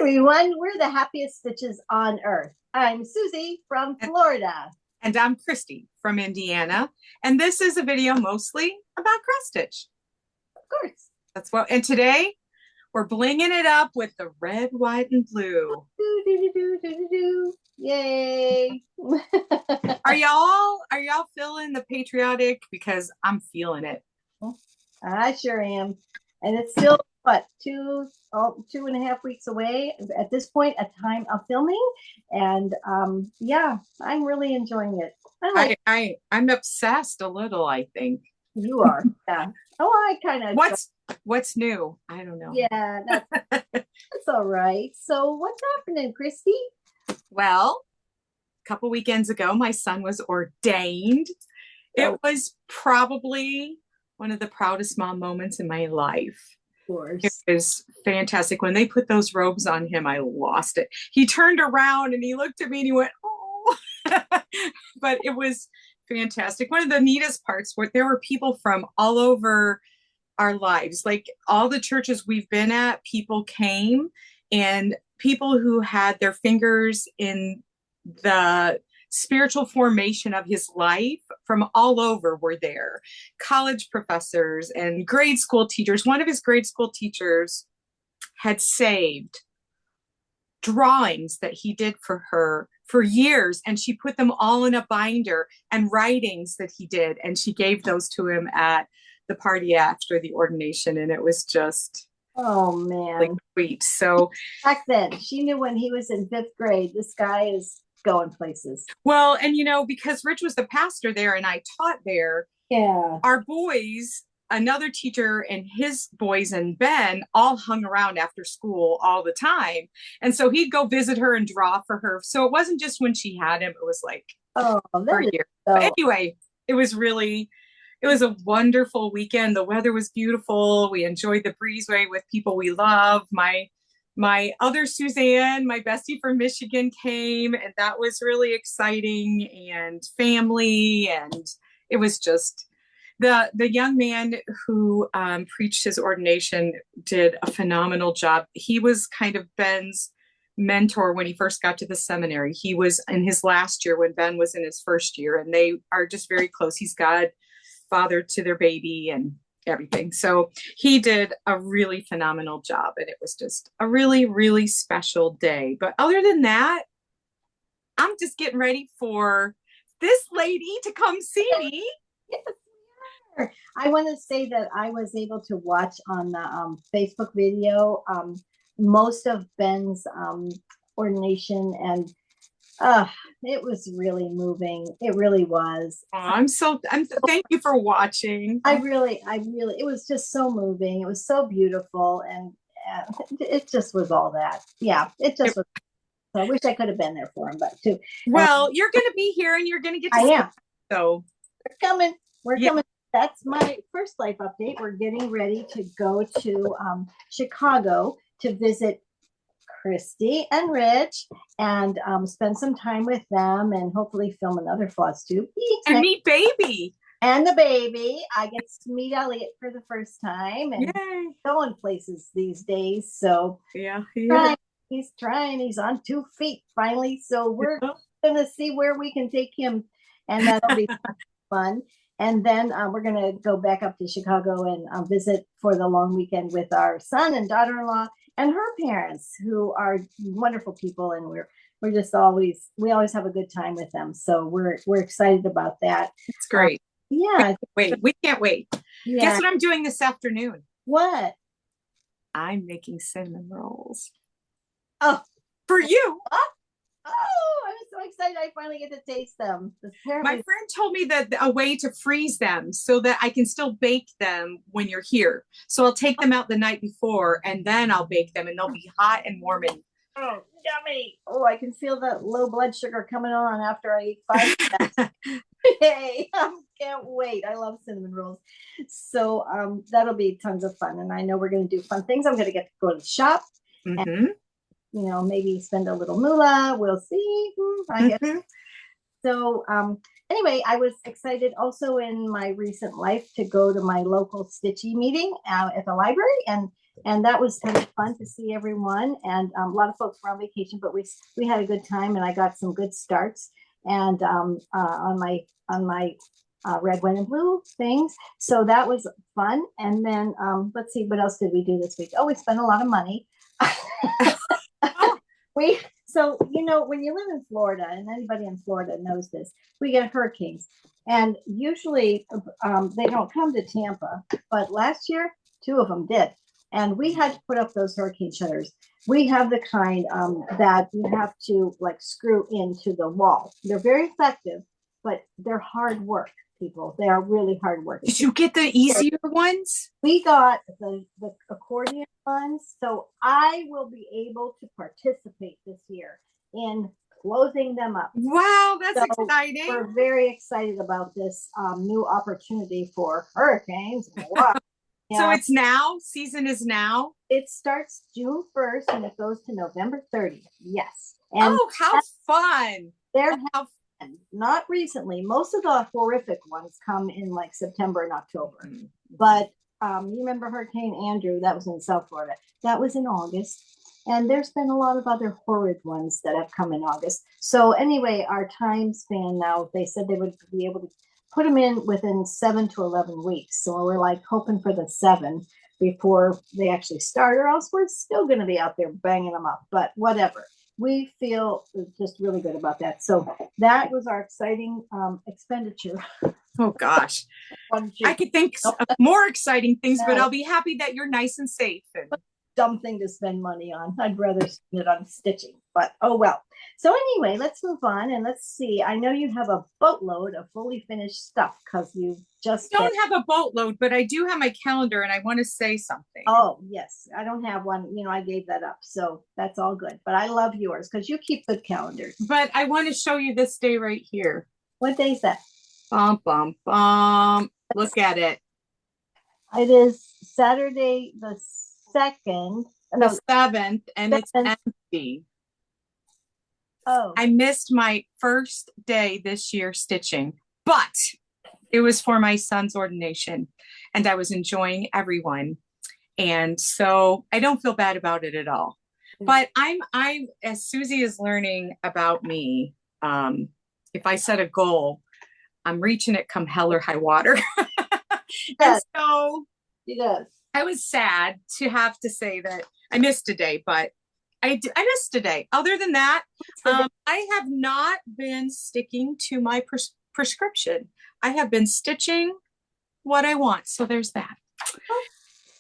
everyone, we're the happiest stitches on earth. I'm Suzie from Florida. And I'm Kristi from Indiana. And this is a video mostly about cross stitch. Of course. That's what, and today we're blinging it up with the red, white, and blue. Yay. Are y'all feeling the patriotic? Because I'm feeling it. I sure am. And it's still, what, 2.5 weeks away at this point at time of filming. And yeah, I'm really enjoying it. I'm obsessed a little, I think. You are. Yeah. Oh, I kind of. What's new? I don't know. Yeah, that's all right. So what's happening, Kristi? Well, a couple weekends ago, my son was ordained. It was probably one of the proudest mom moments in my life. Of course. It was fantastic. When they put those robes on him, I lost it. He turned around and he looked at me and he went, oh. But it was fantastic. One of the neatest parts were there were people from all over our lives. Like all the churches we've been at, people came, and people who had their fingers in the spiritual formation of his life from all over were there. College professors and grade school teachers. One of his grade school teachers had saved drawings that he did for her for years, and she put them all in a binder, and writings that he did, and she gave those to him at the party after the ordination, and it was just really sweet. So back then she knew when he was in 5th grade, this guy is going places. Well, and because Rich was the pastor there and I taught there, our boys, another teacher and his boys and Ben all hung around after school all the time. And so he'd go visit her and draw for her. So it wasn't just when she had him, it was like for a year. But anyway, it was a wonderful weekend. The weather was beautiful. We enjoyed the breezeway with people we love. My other Suzanne, my bestie from Michigan, came, and that was really exciting, and family, and it was just the young man who preached his ordination did a phenomenal job. He was kind of Ben's mentor when he first got to the seminary. He was in his last year when Ben was in his first year, and they are just very close. He's godfather to their baby and everything. So he did a really phenomenal job, and it was just a really, really special day. But other than that, I'm just getting ready for this lady to come see me. Yes, we are. I want to say that I was able to watch on the Facebook video most of Ben's ordination, and it was really moving. It really was. Thank you for watching. I really, it was just so moving. It was so beautiful, and it just was all that. Yeah, it just was. I wish I could have been there for him, but too. Well, you're going to be here, and you're going to get to see him. So we're coming. We're coming. That's my first life update. We're getting ready to go to Chicago to visit Kristi and Rich and spend some time with them, and hopefully film another Flosstube. And meet baby. And the baby. I get to meet Elliot for the first time, and going places these days. So he's trying. He's on 2 feet finally. So we're going to see where we can take him, and that'll be fun. And then we're going to go back up to Chicago and visit for the long weekend with our son and daughter-in-law and her parents, who are wonderful people, and we always have a good time with them. So we're excited about that. It's great. Yeah. We can't wait. Yeah. Guess what I'm doing this afternoon? What? I'm making cinnamon rolls. Oh, for you. Oh, I'm so excited I finally get to taste them. My friend told me that a way to freeze them so that I can still bake them when you're here. So I'll take them out the night before, and then I'll bake them, and they'll be hot and warm. And oh, yummy. Oh, I can feel that low blood sugar coming on after I eat 5 of them. Hey, I can't wait. I love cinnamon rolls. So that'll be tons of fun. And I know we're going to do fun things. I'm going to get to go to the shop. And maybe spend a little moolah. We'll see. I guess. So anyway, I was excited also in my recent life to go to my local Stitchy meeting at the library and And that was kind of fun to see everyone. And a lot of folks were on vacation, but we had a good time, and I got some good starts. And on my red, white, and blue things. So that was fun. And then let's see, what else did we do this week? Oh, we spent a lot of money. So, when you live in Florida, and anybody in Florida knows this, we get hurricanes. And usually they don't come to Tampa, but last year, 2 of them did. And we had to put up those hurricane shutters. We have the kind that you have to like screw into the wall. They're very effective, but they're hard work, people. They are really hard work. Did you get the easier ones? We got the accordion ones. So I will be able to participate this year in closing them up. Wow, that's exciting. We're very excited about this new opportunity for hurricanes. Yeah. So it's now, season is now? It starts June 1st and it goes to November 30th. Yes. And how fun. Not recently. Most of the horrific ones come in like September and October. But you remember Hurricane Andrew, that was in South Florida. That was in August. And there's been a lot of other horrid ones that have come in August. So anyway, our time span now, they said they would be able to put them in within 7 to 11 weeks. So we're like hoping for the 7 before they actually start, or else we're still going to be out there banging them up. But whatever. We feel just really good about that. So that was our exciting expenditure. Oh, gosh. I could think of more exciting things, but I'll be happy that you're nice and safe. And dumb thing to spend money on. I'd rather spend it on stitching, but oh well. So anyway, let's move on and let's see. I know you have a boatload of fully finished stuff because you just don't have a boatload, but I do have my calendar and I want to say something. Oh, yes. I don't have one. I gave that up. So that's all good. But I love yours because you keep good calendars. But I want to show you this day right here. What day is that? Bum, bum, bum. Look at it. It is Saturday the 2nd. The 7th, and it's empty. Oh. I missed my first day this year stitching, but it was for my son's ordination and I was enjoying everyone. And so I don't feel bad about it at all. But I'm as Suzie is learning about me, if I set a goal, I'm reaching it come hell or high water. And so I was sad to have to say that I missed a day, but I missed a day. Other than that, I have not been sticking to my prescription. I have been stitching what I want. So there's that.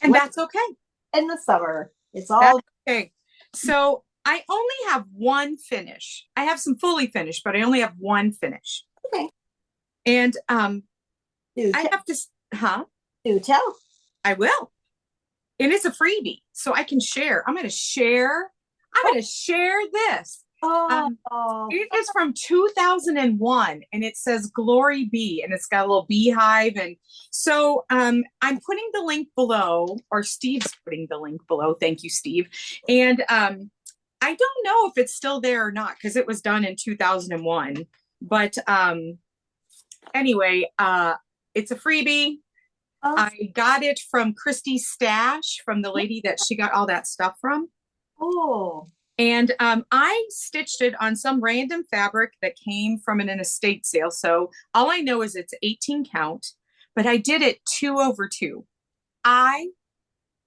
And that's okay. In the summer, it's all okay. So I only have one finish. I have some fully finished, but I only have one finish. Okay. And I have to, Do tell. I will. And it's a freebie, so I can share. I'm going to share this. It is from 2001 and it says Glory Be, and it's got a little beehive. And so I'm putting the link below, or Steve's putting the link below. Thank you, Steve. And I don't know if it's still there or not because it was done in 2001. But anyway, it's a freebie. I got it from Kristi's stash, from the lady that she got all that stuff from. Oh. And I stitched it on some random fabric that came from an estate sale. So all I know is it's 18 count, but I did it 2/2. I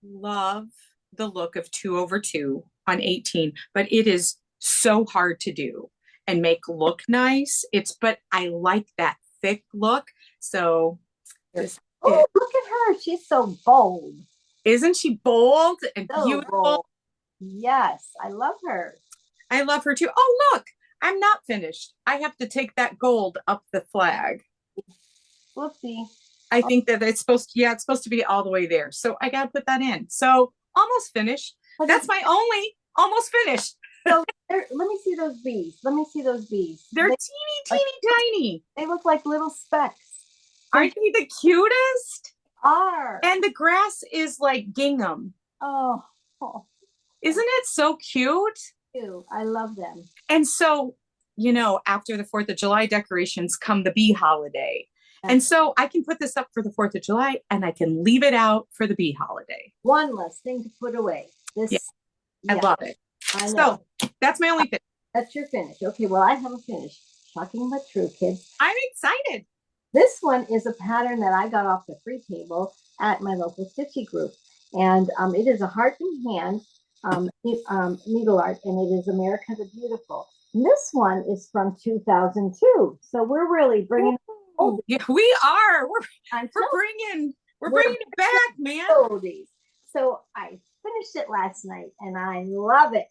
love the look of 2/2 on 18, but it is so hard to do and make look nice. But I like that thick look. So there's look at her. She's so bold. Isn't she bold and so beautiful? Bold. Yes, I love her. I love her too. Oh, look, I'm not finished. I have to take that gold up the flag. Whoopsie. I think that it's supposed to be all the way there. So I got to put that in. So almost finished. That's my only almost finished. So let me see those bees. They're teeny, tiny. They look like little specks. Aren't they the cutest? Are. And the grass is like gingham. Oh. Isn't it so cute? I love them. And so, after the 4th of July decorations come the bee holiday. And so I can put this up for the 4th of July and I can leave it out for the bee holiday. One less thing to put away. I love it. So that's my only finish. That's your finish. Okay, well, I have a finish. Shocking but true, kids. I'm excited. This one is a pattern that I got off the free table at my local Stitchy group. And it is a heart in hand needle art, and it is America the Beautiful. And this one is from 2002. So we're really bringing yeah, we are. We're bringing it back, man. Oldies. So I finished it last night and I love it.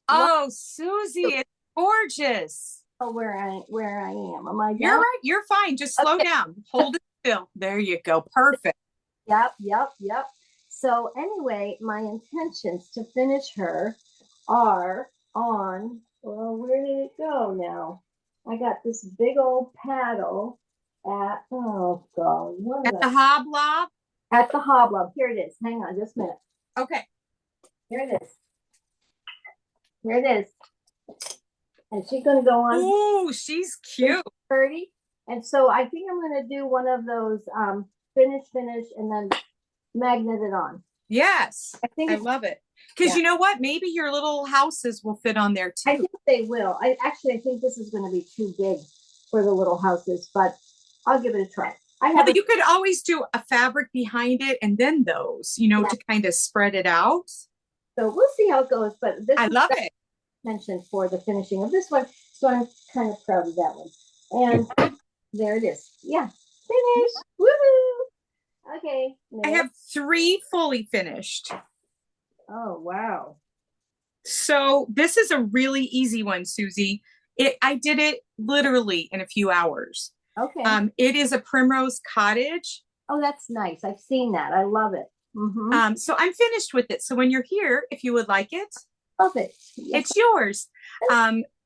Oh, Suzie, it's gorgeous. Oh, where I am. Am I down? You're right. You're fine. Just slow down. Hold it still. There you go. Perfect. Yep. So anyway, my intentions to finish her are on, well, where did it go now? I got this big old paddle at, oh God. At the Hoblob? At the Hoblob. Here it is. Hang on just a minute. Okay. Here it is. Here it is. And she's going to go on. Oh, she's cute. Pretty. And so I think I'm going to do one of those finish, and then magnet it on. Yes. I love it. Because you know what? Maybe your little houses will fit on there too. I think they will. I think this is going to be too big for the little houses, but I'll give it a try. But you could always do a fabric behind it and then those, to kind of spread it out. So we'll see how it goes. But I love it. Mentioned for the finishing of this one, so I'm kind of proud of that one. And there it is. Yeah, finished. Woohoo! Okay. I have 3 fully finished. Oh wow! So this is a really easy one, Suzie. I did it literally in a few hours. Okay. It is a Primrose Cottage. Oh, that's nice. I've seen that. I love it. Mm-hmm. So I'm finished with it. So when you're here, if you would like it, love it. Yes. It's yours.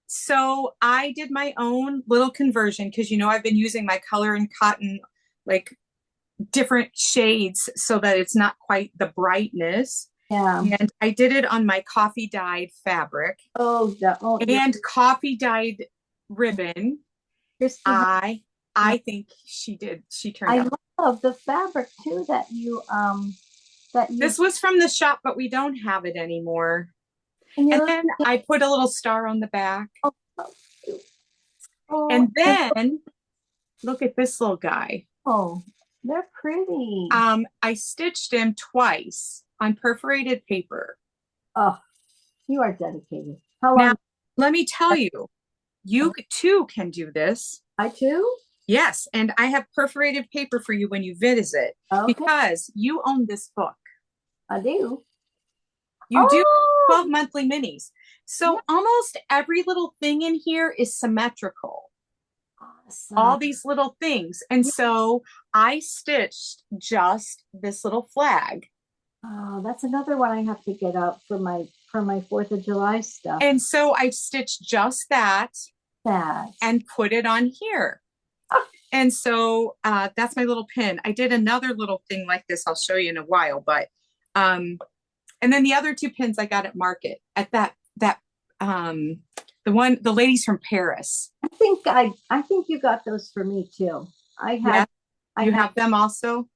So I did my own little conversion because I've been using my color and cotton like different shades so that it's not quite the brightness. Yeah. And I did it on my coffee dyed fabric. And coffee dyed ribbon. I think she turned out. I love the fabric too that you This was from the shop, but we don't have it anymore. And then I put a little star on the back. And then look at this little guy. Oh, they're pretty. I stitched him twice on perforated paper. Oh, you are dedicated. How long? Now, let me tell you, you too can do this. I too? Yes, and I have perforated paper for you when you visit because you own this book. I do. You do 12 monthly minis. So almost every little thing in here is symmetrical. Awesome. All these little things. And so I stitched just this little flag. Oh, that's another one I have to get out for my 4th of July stuff. And so I stitched just that and put it on here. And so that's my little pin. I did another little thing like this. I'll show you in a while, but and then the other 2 pins I got at Market at the ladies from Paris. I think you got those for me too. I have them also.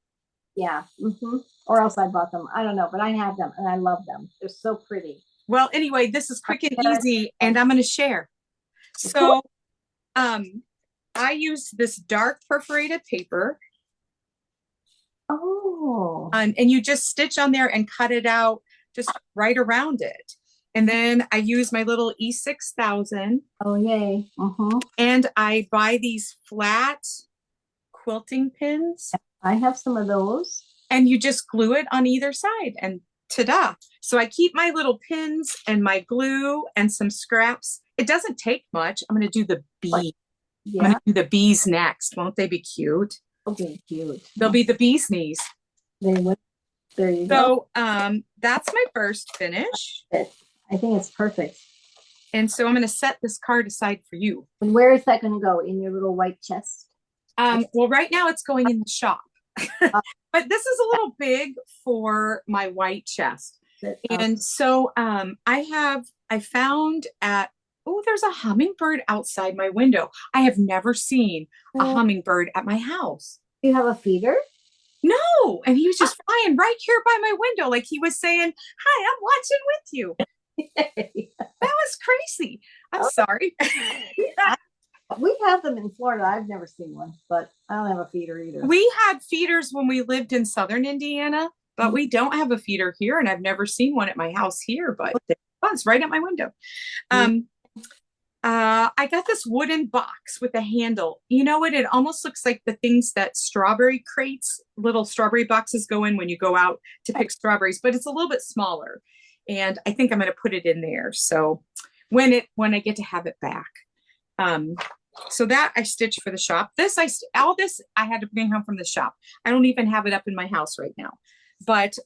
Yeah. Mm-hmm. Or else I bought them. I don't know, but I have them and I love them. They're so pretty. Well, anyway, this is quick and easy, and I'm going to share. So, I used this dark perforated paper. Oh. And you just stitch on there and cut it out just right around it. And then I use my little E6000. Oh, yay. And I buy these flat quilting pins. I have some of those. And you just glue it on either side and ta-da. So I keep my little pins and my glue and some scraps. It doesn't take much. I'm going to do the bee. Yeah. I'm going to do the bees next. Won't they be cute? Okay, cute. They'll be the bee's knees. They would. There you go. So that's my first finish. I think it's perfect. And so I'm going to set this card aside for you. And where is that going to go? In your little white chest? Well, right now it's going in the shop. But this is a little big for my white chest. And so I found at oh, there's a hummingbird outside my window. I have never seen a hummingbird at my house. Do you have a feeder? No. And he was just flying right here by my window. Like he was saying, hi, I'm watching with you. That was crazy. I'm sorry. We have them in Florida. I've never seen one, but I don't have a feeder either. We had feeders when we lived in southern Indiana, but we don't have a feeder here, and I've never seen one at my house here, but it's right at my window. I got this wooden box with a handle. You know what? It almost looks like the things that strawberry crates, little strawberry boxes go in when you go out to pick strawberries, but it's a little bit smaller. And I think I'm going to put it in there. So when I get to have it back. So that I stitched for the shop. All this I had to bring home from the shop. I don't even have it up in my house right now. But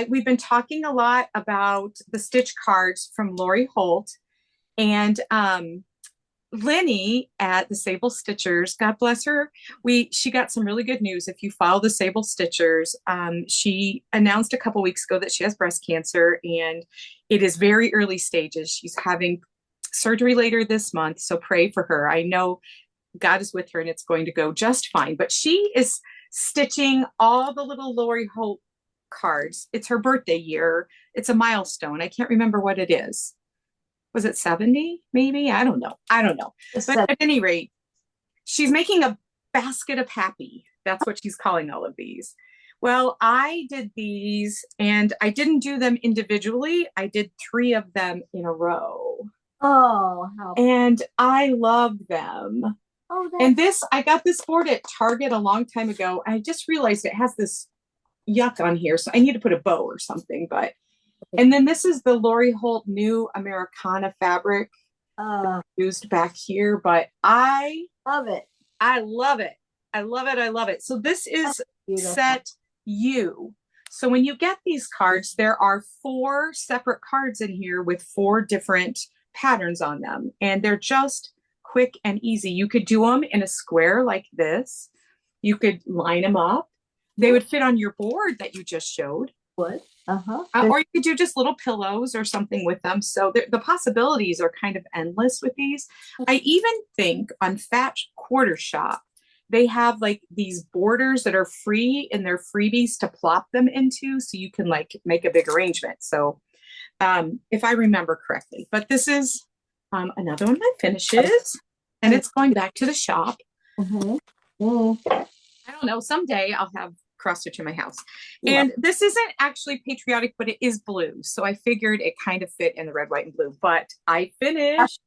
we've been talking a lot about the stitch cards from Lori Holt. And Lenny at the Sable Stitchers, God bless her, she got some really good news. If you follow the Sable Stitchers, she announced a couple weeks ago that she has breast cancer, and it is very early stages. She's having surgery later this month, so pray for her. I know God is with her and it's going to go just fine. But she is stitching all the little Lori Holt cards. It's her birthday year. It's a milestone. I can't remember what it is. Was it 70? Maybe? I don't know. But at any rate, she's making a basket of happy. That's what she's calling all of these. Well, I did these, and I didn't do them individually. I did 3 of them in a row. Oh, and I love them. Oh, and I got this board at Target a long time ago. I just realized it has this yuck on here, so I need to put a bow or something. And then this is the Lori Holt new Americana fabric used back here, but I love it. I love it. I love it. I love it. So this is set U. So when you get these cards, there are 4 separate cards in here with 4 different patterns on them, and they're just quick and easy. You could do them in a square like this. You could line them up. They would fit on your board that you just showed. Would. Or you could do just little pillows or something with them. So the possibilities are kind of endless with these. I even think on Fat Quarter Shop, they have like these borders that are free in their freebies to plop them into, so you can like make a big arrangement. So if I remember correctly, but this is another one of my finishes, and it's going back to the shop. I don't know, someday I'll have cross stitch in my house. And this isn't actually patriotic, but it is blue, so I figured it kind of fit in the red, white, and blue. But I finished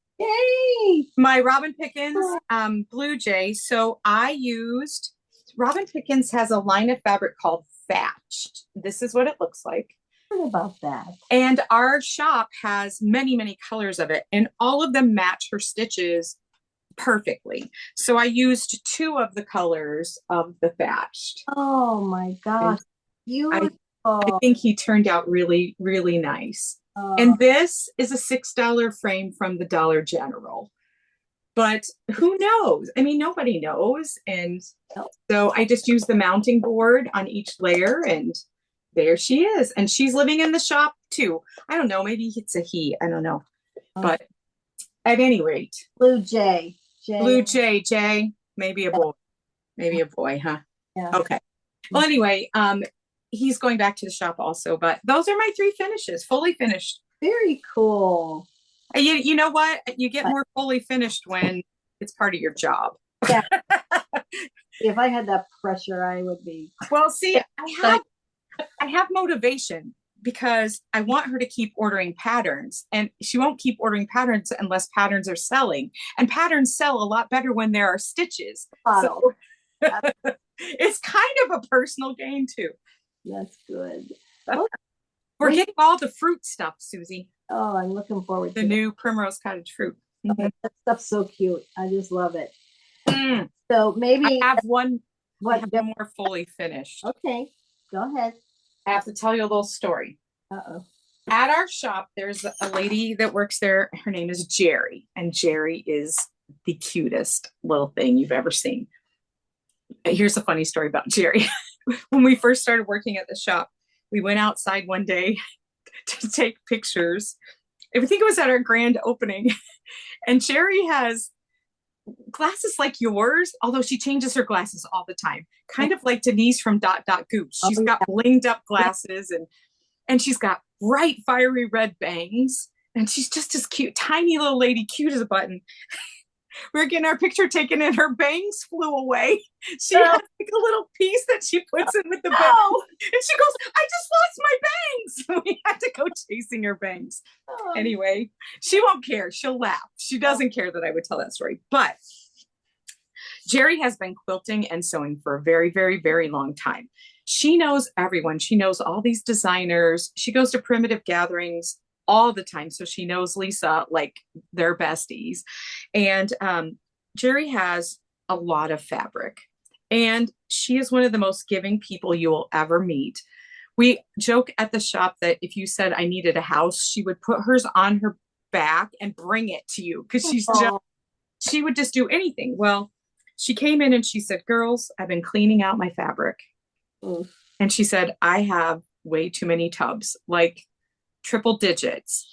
my Robin Pickens Blue Jay. So I used Robin Pickens has a line of fabric called Thatched. This is what it looks like. About that. And our shop has many colors of it, and all of them match her stitches perfectly. So I used 2 of the colors of the Thatched. Oh my gosh, beautiful. I think he turned out really nice. And this is a $6 frame from the Dollar General, but who knows? I mean, nobody knows. And so I just used the mounting board on each layer, and there she is. And she's living in the shop too. I don't know. Maybe it's a he. I don't know. But at any rate. Blue Jay. Blue Jay. Maybe a boy. Maybe a boy, huh? Yeah. Okay. Well, anyway, he's going back to the shop also. But those are my 3 finishes, fully finished. Very cool. You know what? You get more fully finished when it's part of your job. Yeah. If I had that pressure, I would be. Well, see, I have motivation because I want her to keep ordering patterns, and she won't keep ordering patterns unless patterns are selling, and patterns sell a lot better when there are stitches. So it's kind of a personal gain too. That's good. We're getting all the fruit stuff, Suzie. Oh, I'm looking forward to the new Primrose Cottage fruit. That stuff's so cute. I just love it. So maybe I have one more fully finished. Okay, go ahead. I have to tell you a little story. At our shop, there's a lady that works there. Her name is Jerry, and Jerry is the cutest little thing you've ever seen. Here's a funny story about Jerry. When we first started working at the shop, we went outside one day to take pictures I think it was at our grand opening. And Jerry has glasses like yours, although she changes her glasses all the time. Kind of like Denise from Dot Dot Goose. She's got blinged up glasses and she's got bright, fiery red bangs. And she's just as cute, tiny little lady, cute as a button. We were getting our picture taken and her bangs flew away. She has like a little piece that she puts in with the bang. And she goes, I just lost my bangs. So we had to go chasing her bangs. Anyway, she won't care. She'll laugh. She doesn't care that I would tell that story. But Jerry has been quilting and sewing for a very, very, very long time. She knows everyone. She knows all these designers. She goes to primitive gatherings all the time. So she knows Lisa like they're besties. And Jerry has a lot of fabric. And she is one of the most giving people you will ever meet. We joke at the shop that if you said I needed a house, she would put hers on her back and bring it to you because she would just do anything. Well, she came in and she said, girls, I've been cleaning out my fabric. And she said, I have way too many tubs, like triple digits.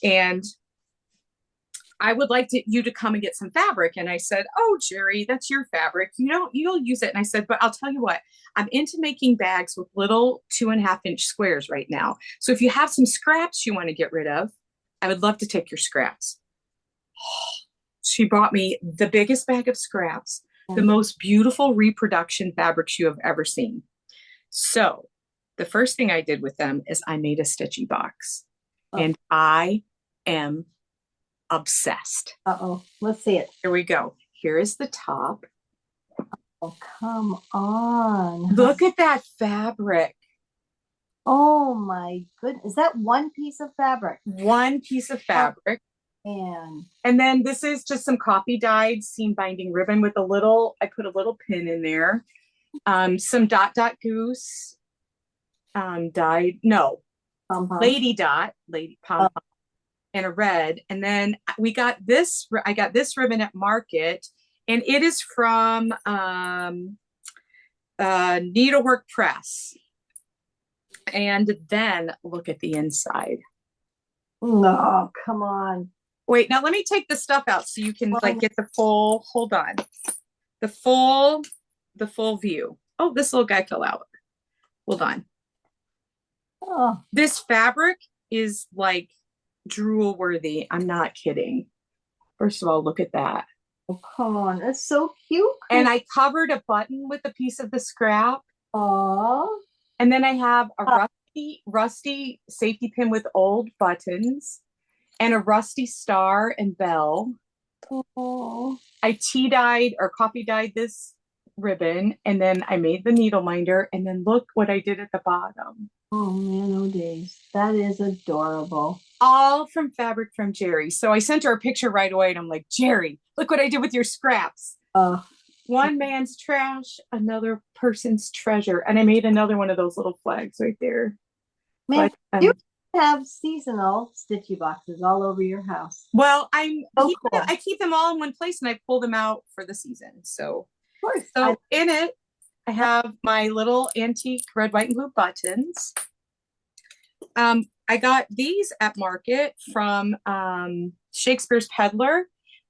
And I would like you to come and get some fabric. And I said, oh, Jerry, that's your fabric. You'll use it. And I said, but I'll tell you what, I'm into making bags with little 2.5-inch squares right now. So if you have some scraps you want to get rid of, I would love to take your scraps. She brought me the biggest bag of scraps, the most beautiful reproduction fabrics you have ever seen. So the first thing I did with them is I made a Stitchy Box. And I am obsessed. Let's see it. Here we go. Here is the top. Oh, come on. Look at that fabric. Oh my goodness. Is that one piece of fabric? One piece of fabric. And then this is just some copy dyed seam binding ribbon with I put a little pin in there. Some Dot Dot Goose dyed, lady pom-pom and a red. And then I got this ribbon at Market, and it is from Needlework Press. And then look at the inside. Oh, come on. Wait, now let me take the stuff out so you can like get the full, hold on. The full view. Oh, this little guy fell out. Hold on. Oh. This fabric is like drool worthy. I'm not kidding. First of all, look at that. Oh, come on. That's so cute. And I covered a button with a piece of the scrap. Oh. And then I have a rusty safety pin with old buttons and a rusty star and bell. Oh. I tea-dyed or coffee-dyed this ribbon, and then I made the needle minder, and then look what I did at the bottom. Oh man, oh days. That is adorable. All from fabric from Jerry. So I sent her a picture right away, and I'm like, Jerry, look what I did with your scraps. One man's trash, another person's treasure. And I made another one of those little flags right there. Man, you have seasonal Stitchy Boxes all over your house. Well, I keep them all in one place, and I pull them out for the season. So, in it, I have my little antique red, white, and blue buttons. I got these at Market from Shakespeare's Peddler.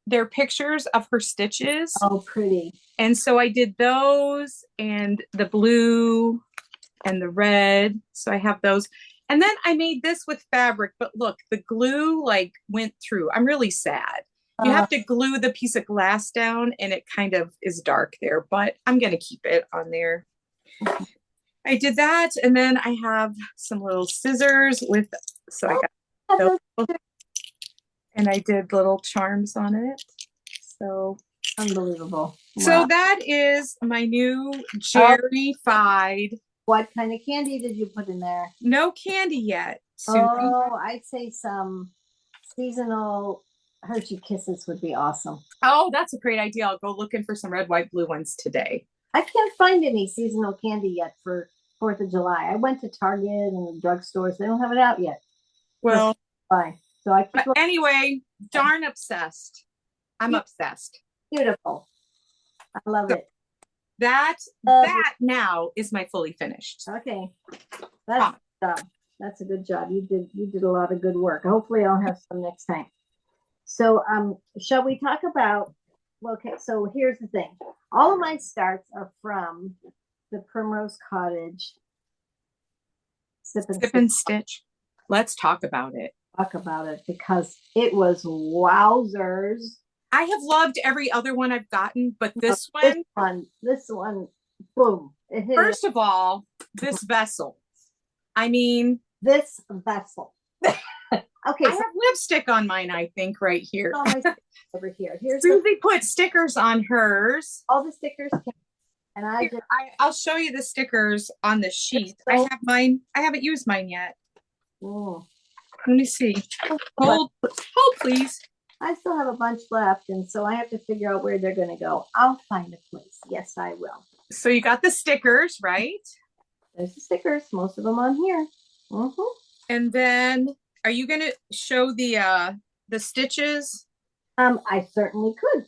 They're pictures of her stitches. Oh, pretty. And so I did those and the blue and the red. So I have those. And then I made this with fabric, but look, the glue like went through. I'm really sad. You have to glue the piece of glass down and it kind of is dark there, but I'm going to keep it on there. I did that. And then I have some little scissors so I got those. And I did little charms on it. So unbelievable. Wow. So that is my new Jerry-fied. What kind of candy did you put in there? No candy yet, Susie. Oh, I'd say some seasonal Hershey Kisses would be awesome. Oh, that's a great idea. I'll go looking for some red, white, blue ones today. I can't find any seasonal candy yet for 4th of July. I went to Target and drugstores. They don't have it out yet. Well, so I keep anyway, darn obsessed. I'm obsessed. Beautiful. I love it. That now is my fully finished. Okay. That's done. That's a good job. You did a lot of good work. Hopefully I'll have some next time. So shall we talk about, well, okay, so here's the thing. All of my starts are from the Primrose Cottage Sip and Stitch. Let's talk about it. Talk about it because it was wowzers. I have loved every other one I've gotten, but this one, boom. First of all, this vessel. I mean, this vessel. Okay, I have lipstick on mine, I think, right here. Oh, my over here. Here's Suzie put stickers on hers. All the stickers came, and I'll show you the stickers on the sheet. I have mine. I haven't used mine yet. Oh. Let me see. Hold, please. I still have a bunch left, and so I have to figure out where they're going to go. I'll find a place. Yes, I will. So you got the stickers, right? There's the stickers. Most of them on here. And then, are you going to show the stitches? I certainly could.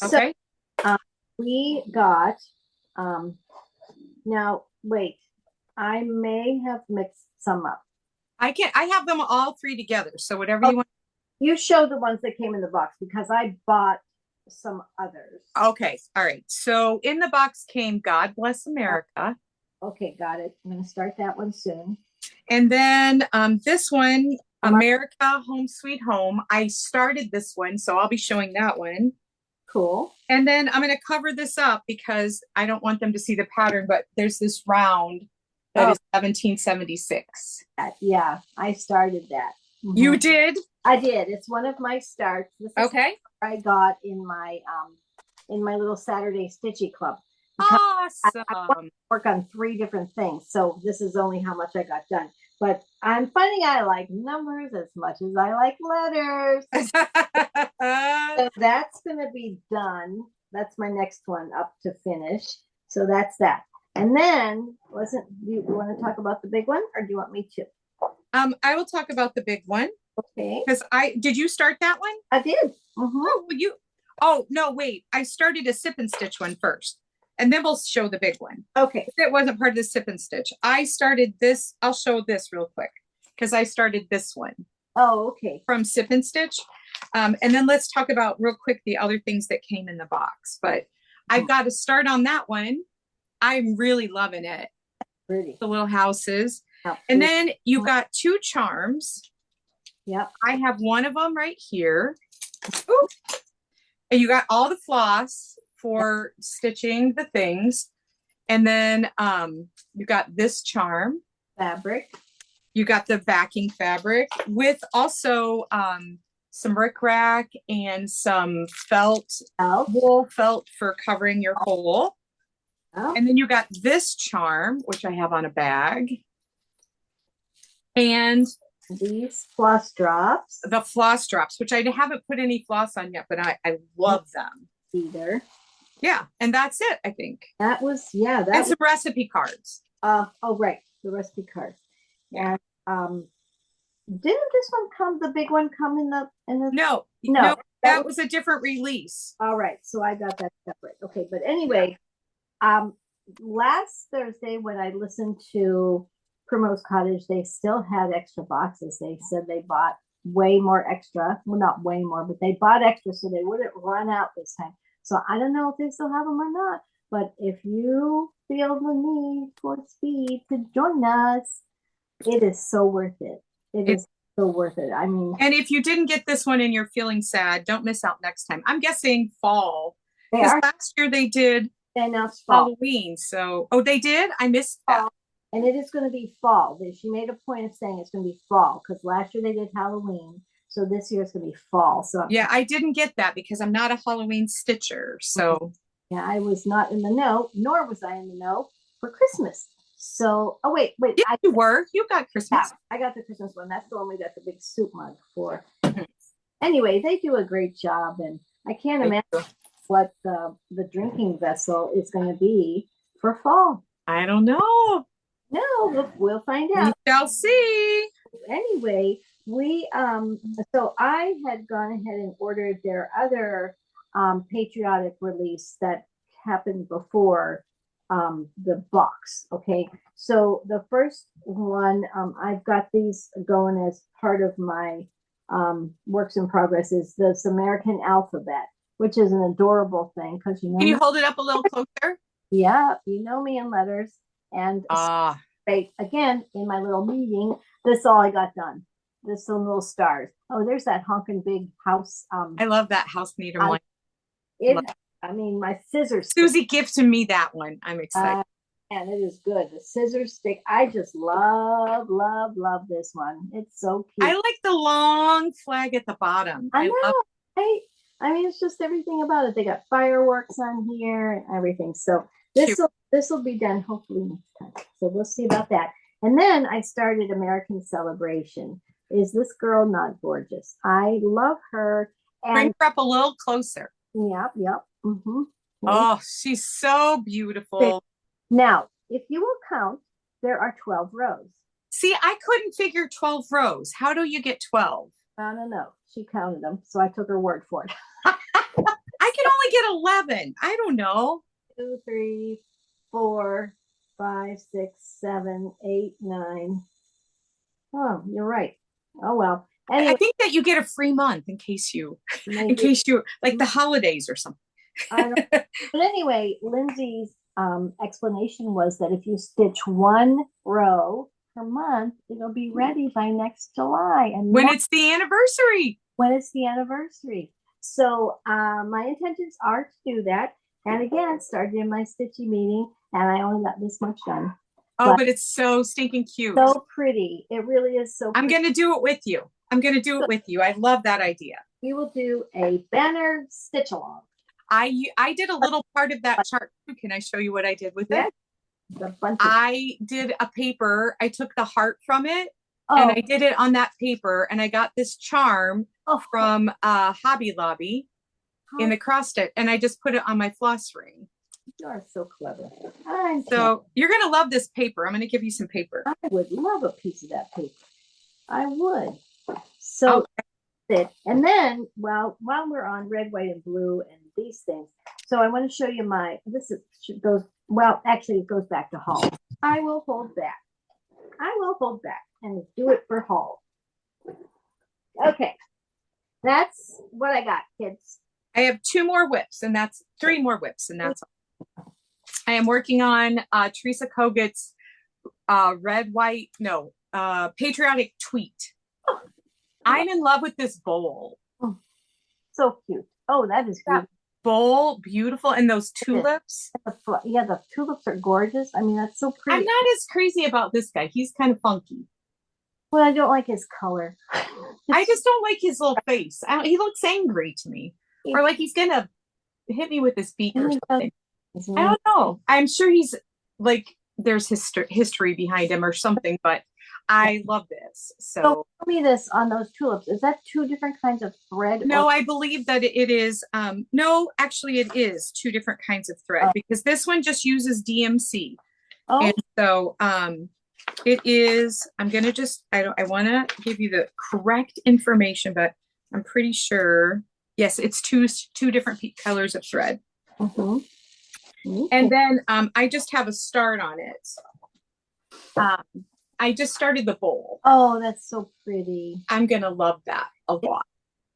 Okay. So, we got. Now wait. I may have mixed some up. I have them all three together. So whatever you want. You show the ones that came in the box because I bought some others. Okay. All right. So in the box came God Bless America. Okay. Got it. I'm going to start that one soon. And then this one, America Home Sweet Home. I started this one, so I'll be showing that one. Cool. And then I'm going to cover this up because I don't want them to see the pattern, but there's this round that is 1776. Yeah, I started that. You did? I did. It's one of my starts. This is okay. I got in my little Saturday Stitchy Club. Awesome. I want to work on 3 different things, so this is only how much I got done. But I'm finding I like numbers as much as I like letters. So that's going to be done. That's my next one up to finish. So that's that. And then, do you want to talk about the big one, or do you want me to? I will talk about the big one. Okay. Because did you start that one? I did. Oh, no, wait. I started a Sip and Stitch one first. And then we'll show the big one. Okay. It wasn't part of the Sip and Stitch. I started this. I'll show this real quick because I started this one. Oh, okay. From Sip and Stitch. And then let's talk about real quick the other things that came in the box. But I've got to start on that one. I'm really loving it. Pretty. The little houses. And then you've got 2 charms. Yep. I have one of them right here. Ooh. And you got all the floss for stitching the things. And then you got this charm. Fabric. You got the backing fabric with also some rickrack and some wool felt for covering your hole. Oh. And then you got this charm, which I have on a bag. And these floss drops. The floss drops, which I haven't put any floss on yet, but I love them. Either. Yeah. And that's it, I think. That was, yeah. And some recipe cards. Oh, right. The recipe cards. Yeah. And didn't this one come, the big one come in the No, that was a different release. All right. So I got that separate. Okay. But anyway, last Thursday when I listened to Primrose Cottage, they still had extra boxes. They said they bought way more extra. Well, not way more, but they bought extra so they wouldn't run out this time. So I don't know if they still have them or not. But if you feel the need for speed to join us, it is so worth it. It's so worth it. I mean, and if you didn't get this one and you're feeling sad, don't miss out next time. I'm guessing fall. Because last year they did Halloween. So, they did? I missed that. And it is going to be fall. She made a point of saying it's going to be fall because last year they did Halloween. So this year it's going to be fall. So yeah, I didn't get that because I'm not a Halloween stitcher. So yeah, I was not in the know, nor was I in the know for Christmas. So, wait. Yeah, you were. You got Christmas. Yeah, I got the Christmas one. That's the one we got the big soup mug for. Anyway, they do a great job. And I can't imagine what the drinking vessel is going to be for fall. I don't know. No, we'll find out. We shall see. Anyway, so I had gone ahead and ordered their other Patriotic release that happened before the box. Okay, so the first one, I've got these going as part of my works in progress, is this American alphabet, which is an adorable thing because Can you hold it up a little closer? Yeah, you know me in letters. And again, in my little meeting, this all I got done. This little stars. Oh, there's that honking big house. I love that house meter one. I mean, my scissors. Suzie gifted me that one. I'm excited. And it is good. The scissor stick. I just love this one. It's so cute. I like the long flag at the bottom. I know. I mean, it's just everything about it. They got fireworks on here and everything. So this will be done hopefully next time. So we'll see about that. And then I started American Celebration. Is this girl not gorgeous? I love her. And bring her up a little closer. Yep. Mm-hmm. Oh, she's so beautiful. Now, if you will count, there are 12 rows. See, I couldn't figure 12 rows. How do you get 12? I don't know. She counted them, so I took her word for it. I can only get 11. I don't know. 2, 3, 4, 5, 6, 7, 8, 9. Oh, you're right. Oh well. Anyway, I think that you get a free month in case you like the holidays or something. I don't know. But anyway, Lindsay's explanation was that if you stitch one row per month, it'll be ready by next July. And when it's the anniversary. So my intentions are to do that. And again, started in my stitchy meeting, and I only got this much done. Oh, but it's so stinking cute. So pretty. It really is so pretty. I'm going to do it with you. I love that idea. We will do a banner stitch along. I did a little part of that chart. Can I show you what I did with it? I did a paper. I took the heart from it and I did it on that paper, and I got this charm from Hobby Lobby in the cross stitch, and I just put it on my floss ring. You are so clever. So you're going to love this paper. I'm going to give you some paper. I would love a piece of that paper. I would. So and then while we're on red, white, and blue and these things, so I want to show you it goes back to Holt. I will hold back and do it for Holt. Okay, that's what I got, kids. I have 2 more whips, and that's 3 more whips, and that's all. I am working on Teresa Kogut's Patriotic tweet. I'm in love with this bowl. Oh, so cute. Oh, that is cute. Bowl, beautiful. And those tulips. The tulips are gorgeous. I mean, that's so pretty. I'm not as crazy about this guy. He's kind of funky. Well, I don't like his color. I just don't like his little face. He looks angry to me. Or like he's going to hit me with his beak or something. I don't know. I'm sure he's like, there's history behind him or something, but I love this. So tell me this on those tulips. Is that 2 different kinds of thread? No, I believe that it is. No, actually it is 2 different kinds of thread because this one just uses DMC. And so it is, I'm going to just, I want to give you the correct information, but I'm pretty sure. Yes, it's two different colors of thread. Mm-hmm. And then I just have a start on it. I just started the bowl. Oh, that's so pretty. I'm going to love that a lot.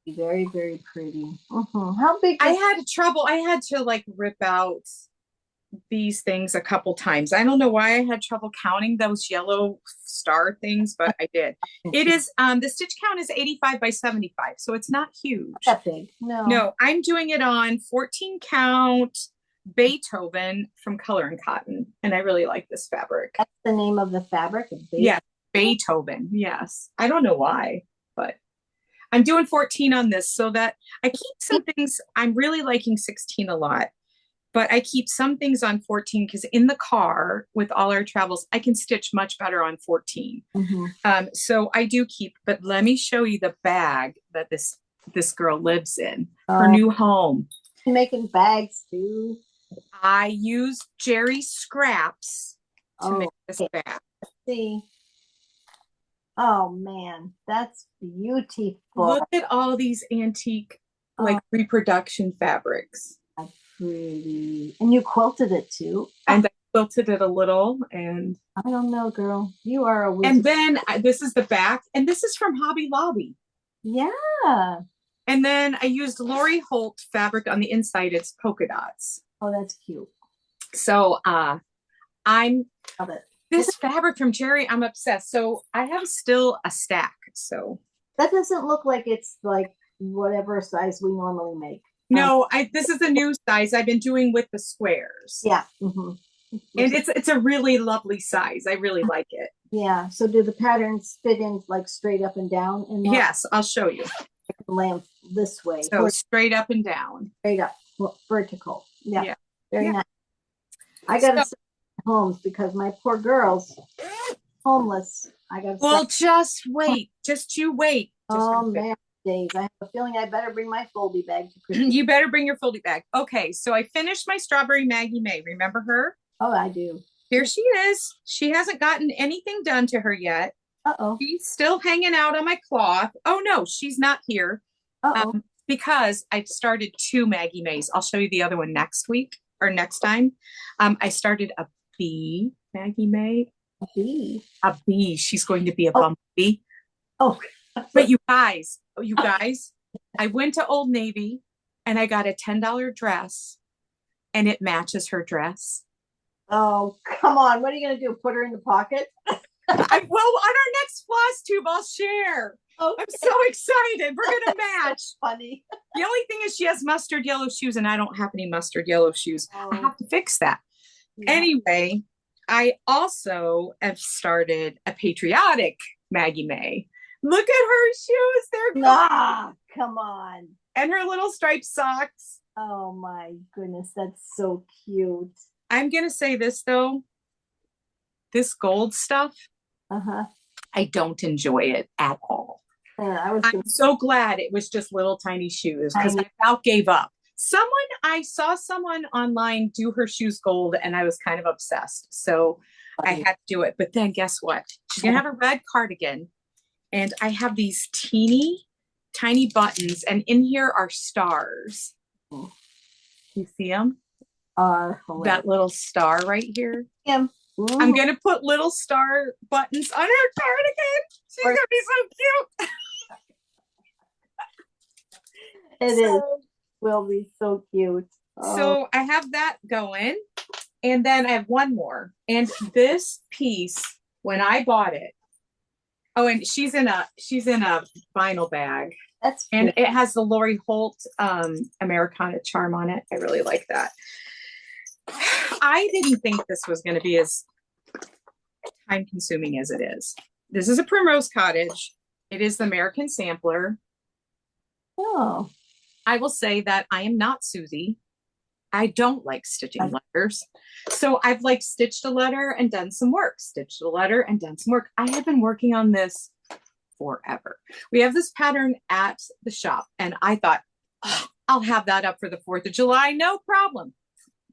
Very, very pretty. Mm-hmm. How big? I had to like rip out these things a couple times. I don't know why I had trouble counting those yellow star things, but I did. It is, the stitch count is 85 by 75. So it's not huge. Not that big. No, I'm doing it on 14 count Beethoven from Color and Cotton, and I really like this fabric. That's the name of the fabric? Yeah, Beethoven. Yes. I don't know why, but I'm doing 14 on this so that I keep some things. I'm really liking 16 a lot, but I keep some things on 14 because in the car with all our travels, I can stitch much better on 14. Mm-hmm. So I do keep, but let me show you the bag that this girl lives in, her new home. Making bags too. I used Jerry's scraps to make this bag. Let's see. Oh man, that's beautiful. Look at all these antique reproduction fabrics. That's pretty. And you quilted it too. And I quilted it a little, and I don't know, girl. You are a wizard. And then this is the back, and this is from Hobby Lobby. Yeah. And then I used Lori Holt fabric on the inside. It's polka dots. Oh, that's cute. So I'm Love it. This fabric from Jerry, I'm obsessed. So I have still a stack. So that doesn't look like it's like whatever size we normally make. No, this is a new size I've been doing with the squares. Yeah. Mm-hmm. And it's a really lovely size. I really like it. Yeah. So do the patterns fit in like straight up and down? Yes, I'll show you. Lamp this way. So straight up and down. Straight up, vertical. Yeah. Very nice. I got to homes because my poor girls homeless. I got. Well, just wait. Just you wait. Oh man, days. I have a feeling I better bring my foldy bag to Kristi. You better bring your foldy bag. Okay, so I finished my strawberry Maggie May. Remember her? Oh, I do. Here she is. She hasn't gotten anything done to her yet. Uh-oh. She's still hanging out on my cloth. Oh no, she's not here. Because I've started 2 Maggie Mays. I'll show you the other one next week or next time. I started a bee Maggie May. A bee. A bee. She's going to be a bumblebee. Oh. But you guys, I went to Old Navy and I got a $10 dress and it matches her dress. Oh, come on. What are you going to do? Put her in the pocket? Well, on our next Flosstube, I'll share. Okay. I'm so excited. We're going to match. Funny. The only thing is she has mustard yellow shoes and I don't have any mustard yellow shoes. I have to fix that. Yeah. Anyway, I also have started a Patriotic Maggie May. Look at her shoes. They're come on. And her little striped socks. Oh my goodness. That's so cute. I'm going to say this though. This gold stuff, I don't enjoy it at all. I'm so glad it was just little tiny shoes because I about gave up. I saw someone online do her shoes gold and I was kind of obsessed. So I had to do it. But then guess what? She's going to have a red cardigan and I have these teeny tiny buttons and in here are stars. You see them? That little star right here. Yeah. I'm going to put little star buttons on her cardigan. She's going to be so cute. It will be so cute. So I have that going. And then I have one more. And this piece, when I bought it, and she's in a vinyl bag. And it has the Lori Holt Americana charm on it. I really like that. I didn't think this was going to be as time consuming as it is. This is a Primrose Cottage. It is the American sampler. Oh. I will say that I am not Suzie. I don't like stitching letters. So I've stitched a letter and done some work, stitched a letter and done some work. I have been working on this forever. We have this pattern at the shop and I thought, I'll have that up for the 4th of July. No problem.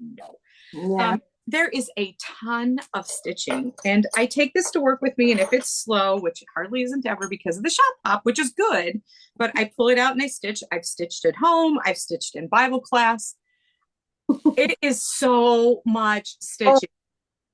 No. Yeah. There is a ton of stitching and I take this to work with me. And if it's slow, which it hardly isn't ever because of the shop hop, which is good, but I pull it out and I stitch. I've stitched at home. I've stitched in Bible class. It is so much stitching.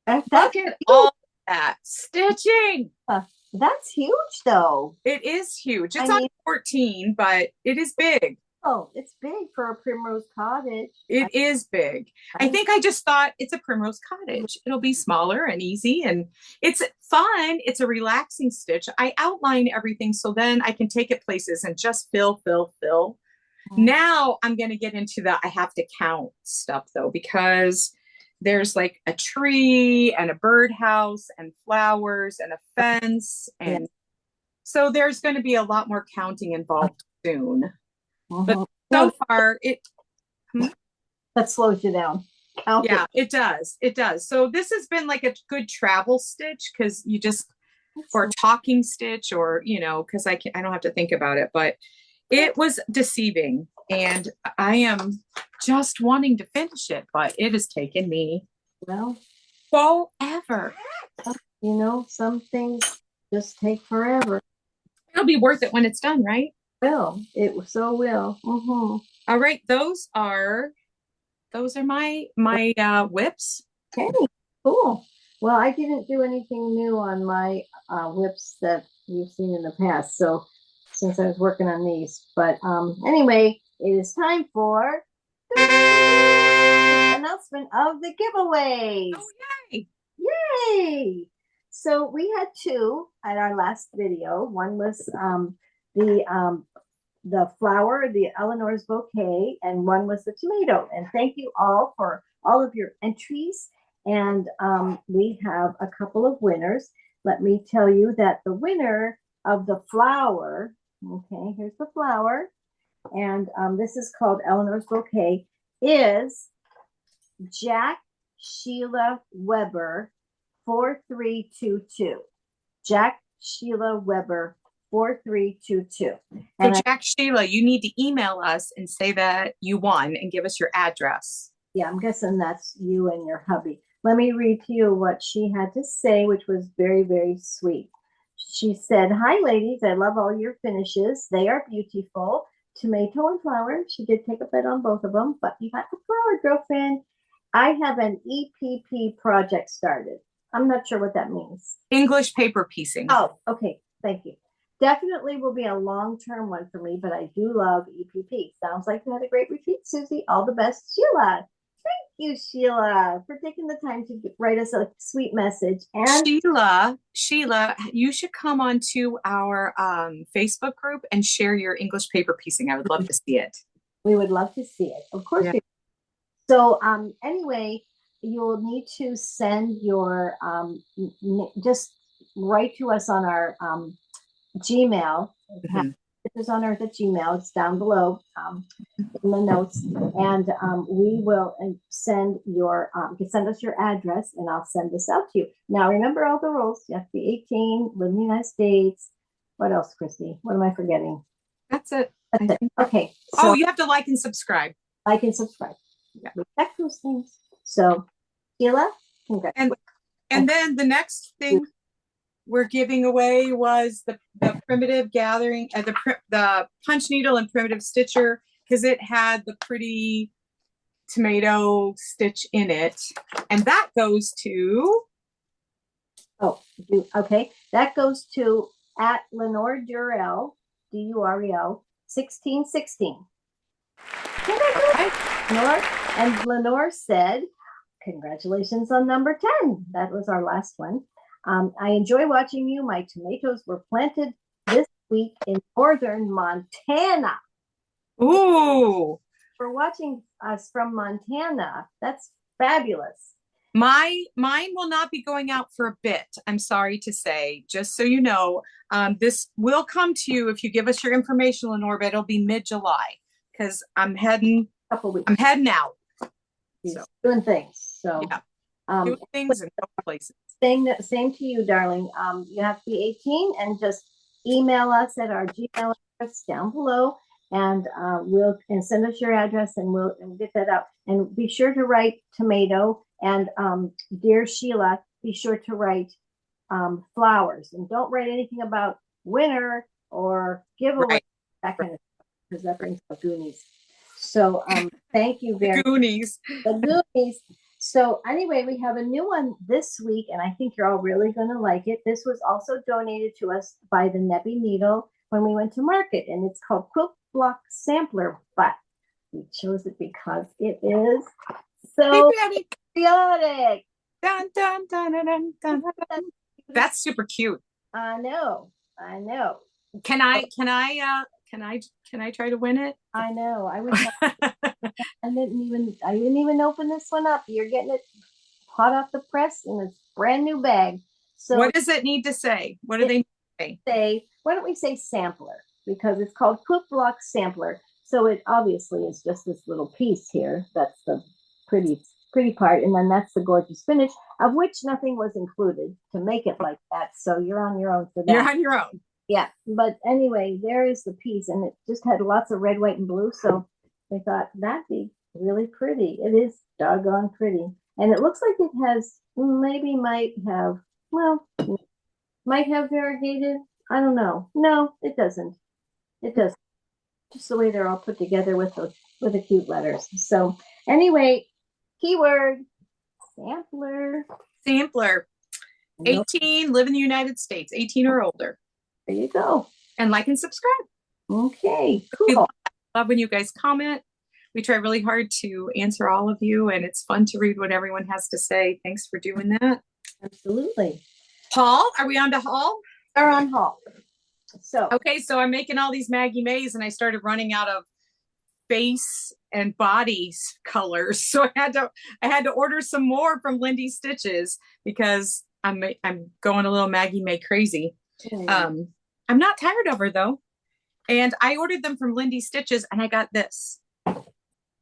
Look at all that stitching. That's huge though. It is huge. It's on 14, but it is big. Oh, it's big for a Primrose Cottage. It is big. I think I just thought it's a Primrose Cottage. It'll be smaller and easy and it's fun. It's a relaxing stitch. I outline everything so then I can take it places and just fill. Now I'm going to get into I have to count stuff though, because there's a tree and a birdhouse and flowers and a fence. And so there's going to be a lot more counting involved soon. But so far that slows you down. It does. It does. So this has been a good travel stitch because you just, or talking stitch or, because I don't have to think about it, but it was deceiving and I am just wanting to finish it, but it has taken me forever. Some things just take forever. It'll be worth it when it's done, right? It so will. All right. Those are my whips. Okay. Cool. Well, I didn't do anything new on my whips that you've seen in the past. So since I was working on these, but anyway, it is time for the announcement of the giveaways. Oh, yay! Yay! So we had two at our last video. One was the flower, the Eleanor's bouquet, and one was the tomato. And thank you all for all of your entries. And we have a couple of winners. Let me tell you that the winner of the flower, okay, here's the flower, and this is called Eleanor's bouquet, is Jack Sheila Weber 4322. Jack Sheila Weber 4322. So Jack Sheila, you need to email us and say that you won and give us your address. Yeah, I'm guessing that's you and your hubby. Let me read to you what she had to say, which was very, very sweet. She said, "Hi, ladies. I love all your finishes. They are beautiful. Tomato and flower." She did take a bet on both of them, but you got the flower, girlfriend. I have an EPP project started. I'm not sure what that means. English paper piecing. Oh, okay. Thank you. Definitely will be a long-term one for me, but I do love EPP. Sounds like you had a great retreat, Suzie. All the best, Sheila. Thank you, Sheila, for taking the time to write us a sweet message. And Sheila, you should come onto our Facebook group and share your English paper piecing. I would love to see it. We would love to see it. Of course. Yeah. So anyway, you'll need to send your, just write to us on our Gmail. Mm-hmm. Is on Earth at Gmail. It's down below in the notes, and we will send your send us your address, and I'll send this out to you. Now, remember all the rules. You have to be 18, live in the United States. What else, Kristi? What am I forgetting? That's it. That's it. Okay. So, you have to like and subscribe. Like and subscribe. Yeah. We check those things. So, Sheila, congrats. And then the next thing we're giving away was the primitive gathering, the punch needle and primitive stitcher, because it had the pretty tomato stitch in it, and that goes to that goes to at Lenore Durrell, Durrell 1616. Lenore, and Lenore said, "Congratulations on number 10. That was our last one. I enjoy watching you. My tomatoes were planted this week in northern Montana." Ooh. For watching us from Montana. That's fabulous. Mine will not be going out for a bit. I'm sorry to say, just so you know, this will come to you if you give us your information, Lenore, but it'll be mid-July because I'm heading out. She's doing things. So yeah. Doing things in places. Same to you, darling. You have to be 18 and just email us at our Gmail address down below, and we'll send us your address, and we'll get that out. And be sure to write tomato, and dear Sheila, be sure to write flowers, and don't write anything about winner or giveaway, that kind of stuff, because that brings up Goonies. So thank you very much. The Goonies. So anyway, we have a new one this week, and I think you're all really going to like it. This was also donated to us by the Nebby Needle when we went to market, and it's called Quilt Block Sampler, but we chose it because it is so patriotic. Dun, dun, dun, dun, dun, dun, dun. That's super cute. I know. Can I try to win it? I know. I didn't even open this one up. You're getting it hot off the press in a brand new bag. So what does it need to say? What do they say? Why don't we say sampler? Because it's called Quilt Block Sampler. So it obviously is just this little piece here. That's the pretty part. And then that's the gorgeous finish, of which nothing was included to make it like that. So you're on your own for that. You're on your own. Yeah. But anyway, there is the piece, and it just had lots of red, white, and blue. So they thought that'd be really pretty. It is doggone pretty. And it looks like it has, might have variegated. I don't know. No, it doesn't. It doesn't. Just the way they're all put together with the cute letters. So anyway, keyword sampler. Sampler. 18, live in the United States, 18 or older. There you go. And like and subscribe. Okay, We cool. love when you guys comment. We try really hard to answer all of you, and it's fun to read what everyone has to say. Thanks for doing that. Absolutely. Paul, are we on to haul? We're on haul. So okay, so I'm making all these Maggie Mays, and I started running out of face and bodies colors, so I had to order some more from Lindy Stitches because I'm going a little Maggie May crazy. I'm not tired of her though, and I ordered them from Lindy Stitches, and I got this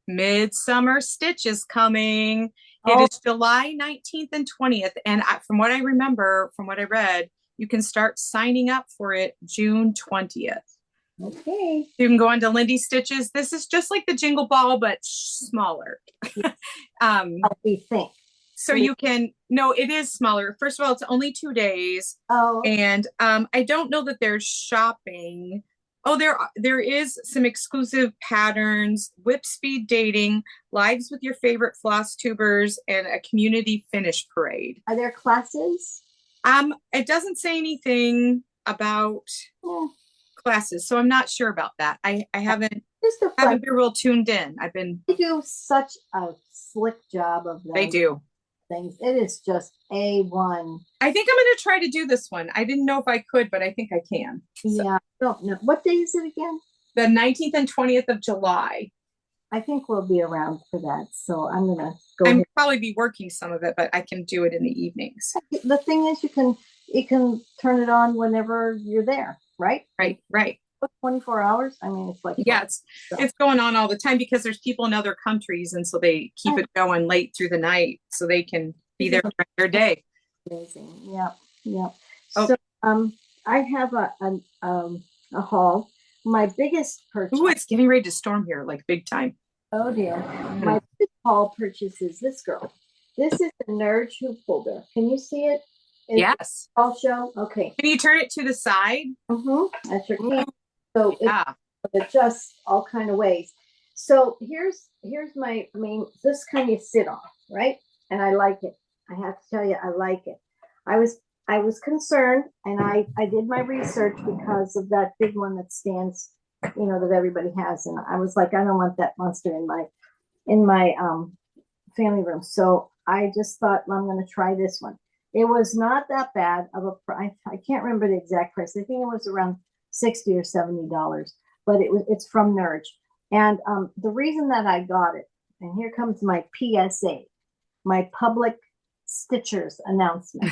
Midsummer Stitches coming. It is July 19th and 20th, and from what I remember, from what I read, you can start signing up for it June 20th. Okay. You can go on to Lindy Stitches. This is just like the Jingle Ball, but smaller. We think. So you can, no, it is smaller. First of all, it's only 2 days. Oh. And I don't know that there's shopping. Oh, there is some exclusive patterns, whip speed dating, lives with your favorite floss tubers, and a community finish parade. Are there classes? It doesn't say anything about classes, so I'm not sure about that. I haven't been real tuned in. They do such a slick job of them. They do. Things. It is just A1. I think I'm going to try to do this one. I didn't know if I could, but I think I can. Yeah, I don't know. What day is it again? The 19th and 20th of July. I think we'll be around for that. So I'm going to go. I'm probably be working some of it, but I can do it in the evenings. The thing is, you can turn it on whenever you're there, right? Right. 24 hours. I mean, it's like it's going on all the time because there's people in other countries, and so they keep it going late through the night so they can be there during their day. Amazing. Yeah. So I have a haul. My biggest purchase. Oh, it's getting ready to storm here, like big time. Oh dear. My biggest haul purchase is this girl. This is the Nerd Hoop Holder. Can you see it? Yes. I'll show. Okay. Can you turn it to the side? I sure can. So it adjusts all kind of ways. So here's my this kind you sit on, right? And I like it. I have to tell you, I like it. I was concerned, and I did my research because of that big one that stands, that everybody has, and I was like, I don't want that monster in my family room. So I just thought, well, I'm going to try this one. It was not that bad of a price. I can't remember the exact price. I think it was around $60 or $70, but it's from Nerd. And the reason that I got it, and here comes my PSA, my public stitchers announcement.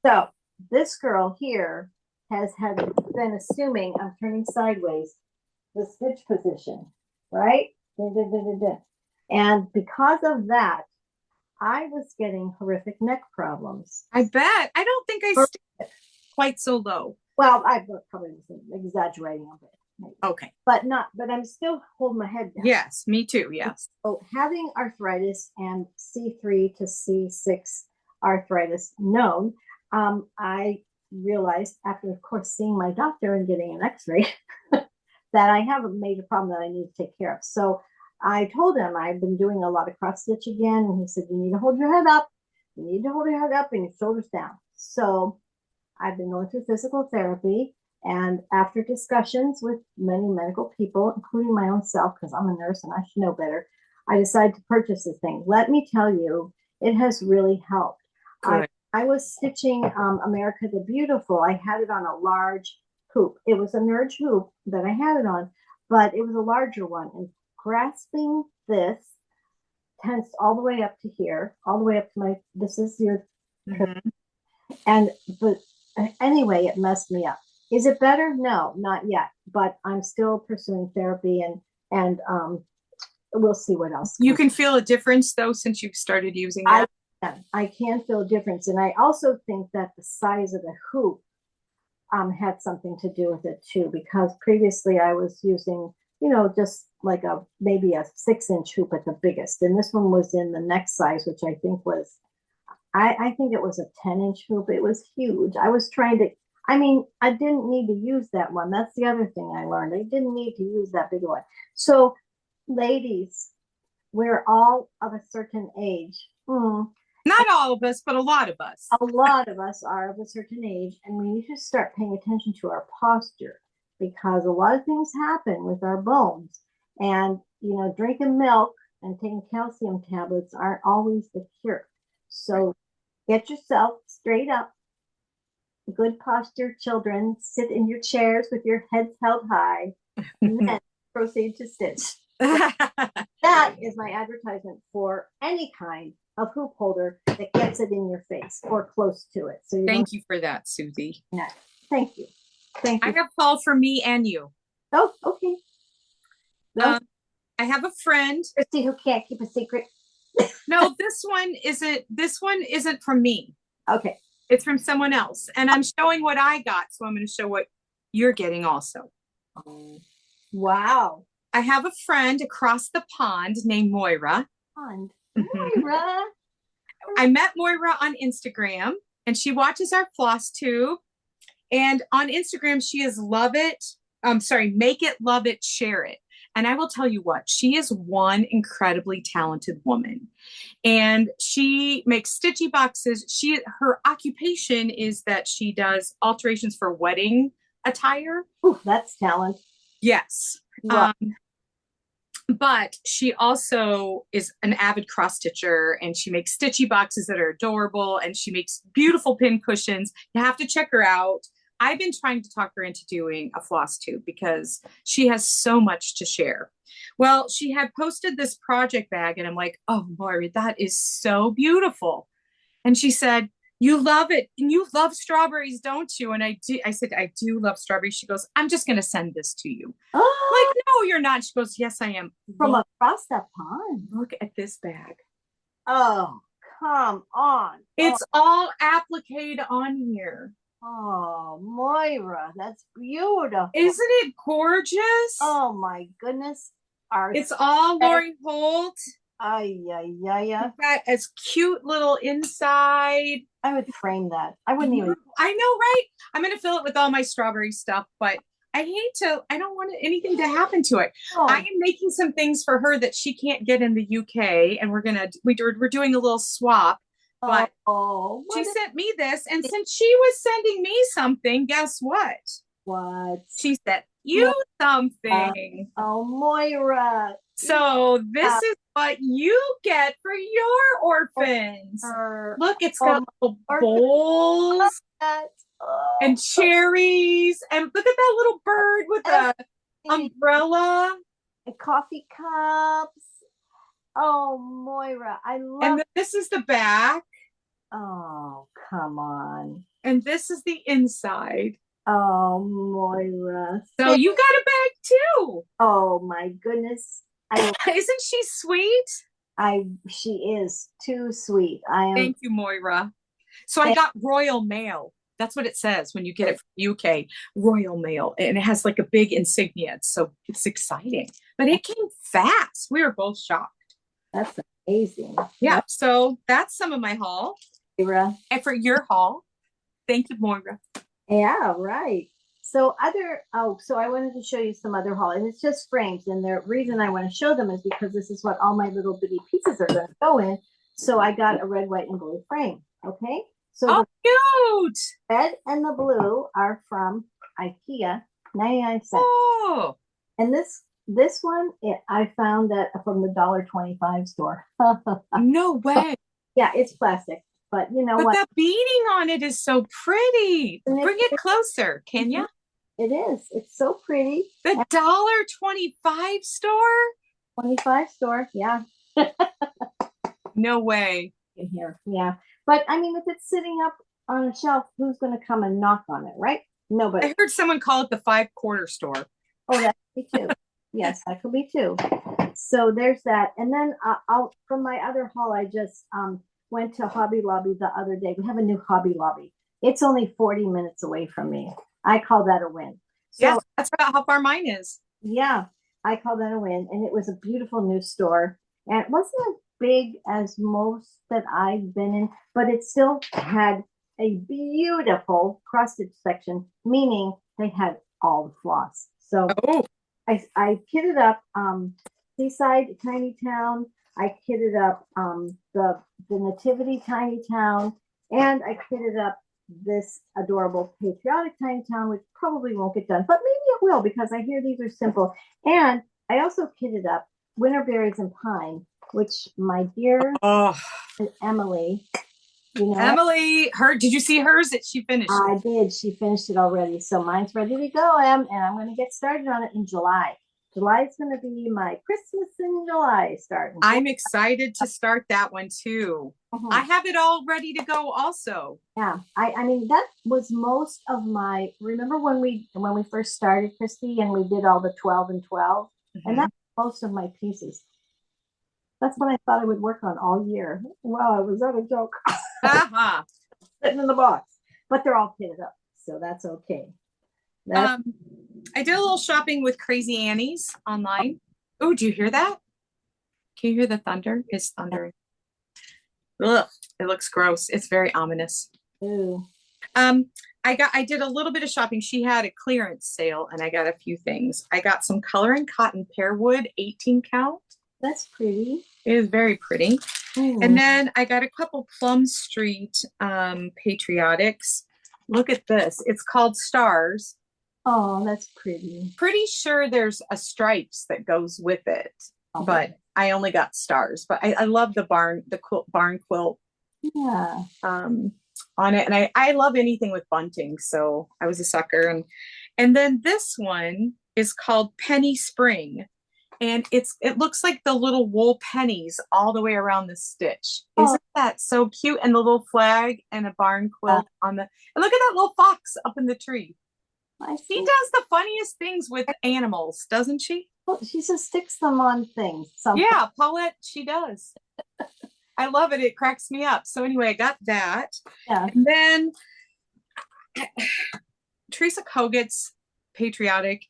So this girl here had been assuming I'm turning sideways the stitch position, right? And because of that, I was getting horrific neck problems. I bet. I don't think I stitched quite so low. Well, I probably was exaggerating a bit. Maybe. Okay. But I'm still holding my head down. Yes, me too. Yes. So having arthritis and C3 to C6 arthritis known, I realized after, of course, seeing my doctor and getting an x-ray that I have a major problem that I need to take care of. So I told him I've been doing a lot of cross stitch again. And he said, you need to hold your head up. You need to hold your head up and your shoulders down. So I've been going through physical therapy, and after discussions with many medical people, including my own self, because I'm a nurse and I should know better, I decided to purchase this thing. Let me tell you, it has really helped. I was stitching America the Beautiful. I had it on a large hoop. It was a Nerd hoop that I had it on, but it was a larger one. And grasping this tensed all the way up to here, all the way up to this is your, but anyway, it messed me up. Is it better? No, not yet. But I'm still pursuing therapy, and we'll see what else. You can feel a difference though since you've started using that. I can feel a difference, and I also think that the size of the hoop had something to do with it too, because previously I was using, just like maybe a 6-inch hoop at the biggest, and this one was in the next size, which I think was. I think it was a 10-inch hoop. It was huge. I was trying to, I didn't need to use that one. That's the other thing I learned. I didn't need to use that big one. So, ladies, we're all of a certain age. Not all of us, but a lot of us. A lot of us are of a certain age, and we need to start paying attention to our posture because a lot of things happen with our bones. And, drinking milk and taking calcium tablets aren't always the cure. So get yourself straight up. Good posture, children. Sit in your chairs with your heads held high, and then proceed to stitch. That is my advertisement for any kind of hoop holder that gets it in your face or close to it. So thank you for that, Suzie. Yeah, thank you. Thank you. I have Paul for me and you. Oh, okay. Well, I have a friend, Kristi, who can't keep a secret. No, this one isn't from me. Okay. It's from someone else. And I'm showing what I got. So I'm going to show what you're getting also. Wow. I have a friend across the pond named Moira. Moira. I met Moira on Instagram and she watches our Flosstube. And on Instagram, she is make it, love it, share it. And I will tell you what, she is one incredibly talented woman. And she makes stitchy boxes. Her occupation is that she does alterations for wedding attire. Ooh, that's talent. Yes. Wow. But she also is an avid cross stitcher and she makes stitchy boxes that are adorable and she makes beautiful pin cushions. You have to check her out. I've been trying to talk her into doing a Flosstube because she has so much to share. Well, she had posted this project bag and I'm like, oh, Moira, that is so beautiful. And she said, you love it. And you love strawberries, don't you? And I said, I do love strawberries. She goes, I'm just going to send this to you. Oh. Like, no, you're not. She goes, yes, I am. From across the pond. Look at this bag. Oh, come on. It's all appliqued on here. Oh, Moira, that's beautiful. Isn't it gorgeous? Oh, my goodness. It's all Lori Holt. Yeah. That as cute little inside. I would frame that. I wouldn't even. I know, right? I'm going to fill it with all my strawberry stuff, but I don't want anything to happen to it. Oh. I am making some things for her that she can't get in the UK, and we're doing a little swap. But she sent me this, and since she was sending me something, guess what? What? She sent you something. Oh, Moira. So this is what you get for your orphans. Look, it's got little bowls and cherries, and look at that little bird with the umbrella and coffee cups. Oh, Moira, I love. And this is the back. Oh, come on. And this is the inside. Oh, Moira. So you got a bag too. Oh my goodness. Isn't she sweet? She is too sweet. Thank you, Moira. So I got Royal Mail. That's what it says when you get it from UK. Royal Mail. And it has like a big insignia. So it's exciting. But it came fast. We were both shocked. That's amazing. Yeah. So that's some of my haul. Moira. And for your haul. Thank you, Moira. Yeah, right. So I wanted to show you some other haul, and it's just frames. And the reason I want to show them is because this is what all my little bitty pieces are going to go in. So I got a red, white, and blue frame. Okay. So cute. Red and the blue are from IKEA, 99 cents. Oh. And this one, I found that from the $1.25 store. No way. Yeah, it's plastic. But you know what? But the beading on it is so pretty. Bring it closer, can you? It is. It's so pretty. The $1.25 store? 25 store, yeah. No way. In here, yeah. But I mean, if it's sitting up on a shelf, who's going to come and knock on it, right? Nobody. I heard someone call it the 5-quarter store. Oh, that could be too. Yes, that could be too. So there's that. And then from my other haul, I just went to Hobby Lobby the other day. We have a new Hobby Lobby. It's only 40 minutes away from me. I call that a win. So, yeah, that's about how far mine is. Yeah, I call that a win. And it was a beautiful new store. And it wasn't as big as most that I've been in, but it still had a beautiful cross-stitch section, meaning they had all the floss. So I kitted up Seaside, Tiny Town, I kitted up the Nativity Tiny Town, and I kitted up this adorable Patriotic Tiny Town, which probably won't get done, but maybe it will because I hear these are simple. And I also kitted up Winterberries and Pine, which my dear Emily, Emily, did you see hers that she finished? I did. She finished it already. So mine's ready to go, and I'm going to get started on it in July. July is going to be my Christmas in July starting. I'm excited to start that one too. I have it all ready to go also. Yeah. I mean, that was most of my, remember when we first started, Kristi, and we did all the 12 and 12, and that's most of my pieces. That's what I thought I would work on all year. Wow, was that a joke? Sitting in the box. But they're all pitted up, so that's okay. I did a little shopping with Crazy Annie's online. Oh, do you hear that? Can you hear the thunder? It's thundering. Ugh, it looks gross. It's very ominous. Ooh. I did a little bit of shopping. She had a clearance sale, and I got a few things. I got some color and cotton pearwood 18 count. That's pretty. It is very pretty. And then I got a couple Plum Street Patriotics. Look at this. It's called Stars. Oh, that's pretty. Pretty sure there's a stripes that goes with it, but I only got Stars. But I love the barn quilt. Yeah. On it, and I love anything with bunting, so I was a sucker. And then this one is called Penny Spring. And it looks like the little wool pennies all the way around the stitch. Isn't that so cute? And the little flag and a barn quilt and look at that little fox up in the tree. She does the funniest things with animals, doesn't she? Well, she just sticks them on things. Yeah, Paulette, she does. I love it. It cracks me up. So anyway, I got that. Yeah. And then Teresa Kogut's Patriotic.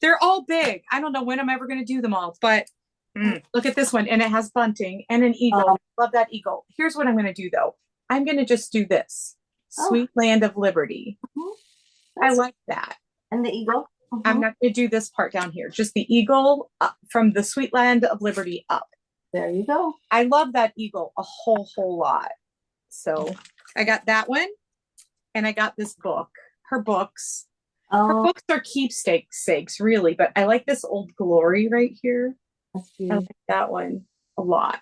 They're all big. I don't know when I'm ever going to do them all, but look at this one. And it has bunting and an eagle. Love that eagle. Here's what I'm going to do, though. I'm going to just do this. Sweet Land of Liberty. I like that. And the eagle? I'm not going to do this part down here. Just the eagle from the Sweet Land of Liberty up. There you go. I love that eagle a whole lot. So I got that one. And I got this book. Her books. Her books are keepsakes, really, but I like this Old Glory right here. That's cute. I like that one a lot.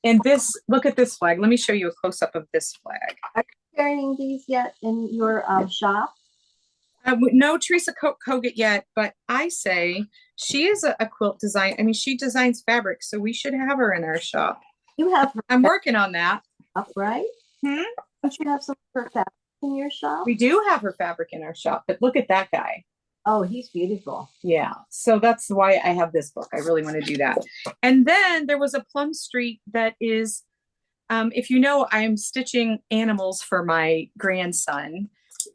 And this, look at this flag. Let me show you a close-up of this flag. Are you carrying these yet in your shop? No Teresa Kogut yet, but I say she is a quilt design. I mean, she designs fabric, so we should have her in our shop. You have her. I'm working on that. Upright? Don't you have some of her fabric in your shop? We do have her fabric in our shop, but look at that guy. Oh, he's beautiful. Yeah. So that's why I have this book. I really want to do that. And then there was a Plum Street that is, if you know, I'm stitching animals for my grandson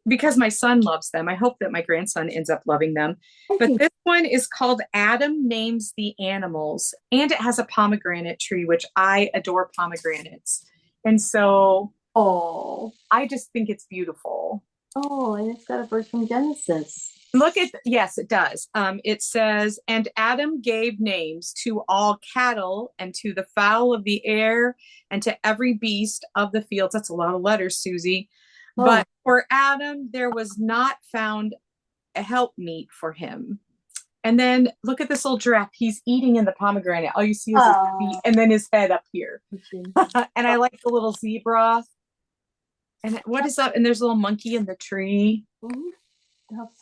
because my son loves them. I hope that my grandson ends up loving them. But this one is called Adam Names the Animals, and it has a pomegranate tree, which I adore pomegranates. And so, I just think it's beautiful. Oh, and it's got a verse from Genesis. Look at, yes, it does. It says, and Adam gave names to all cattle and to the fowl of the air and to every beast of the fields. That's a lot of letters, Suzie. But for Adam, there was not found a helpmeet for him. And then look at this little giraffe. He's eating in the pomegranate. All you see is his feet and then his head up here. And I like the little zebra. And what is up? And there's a little monkey in the tree.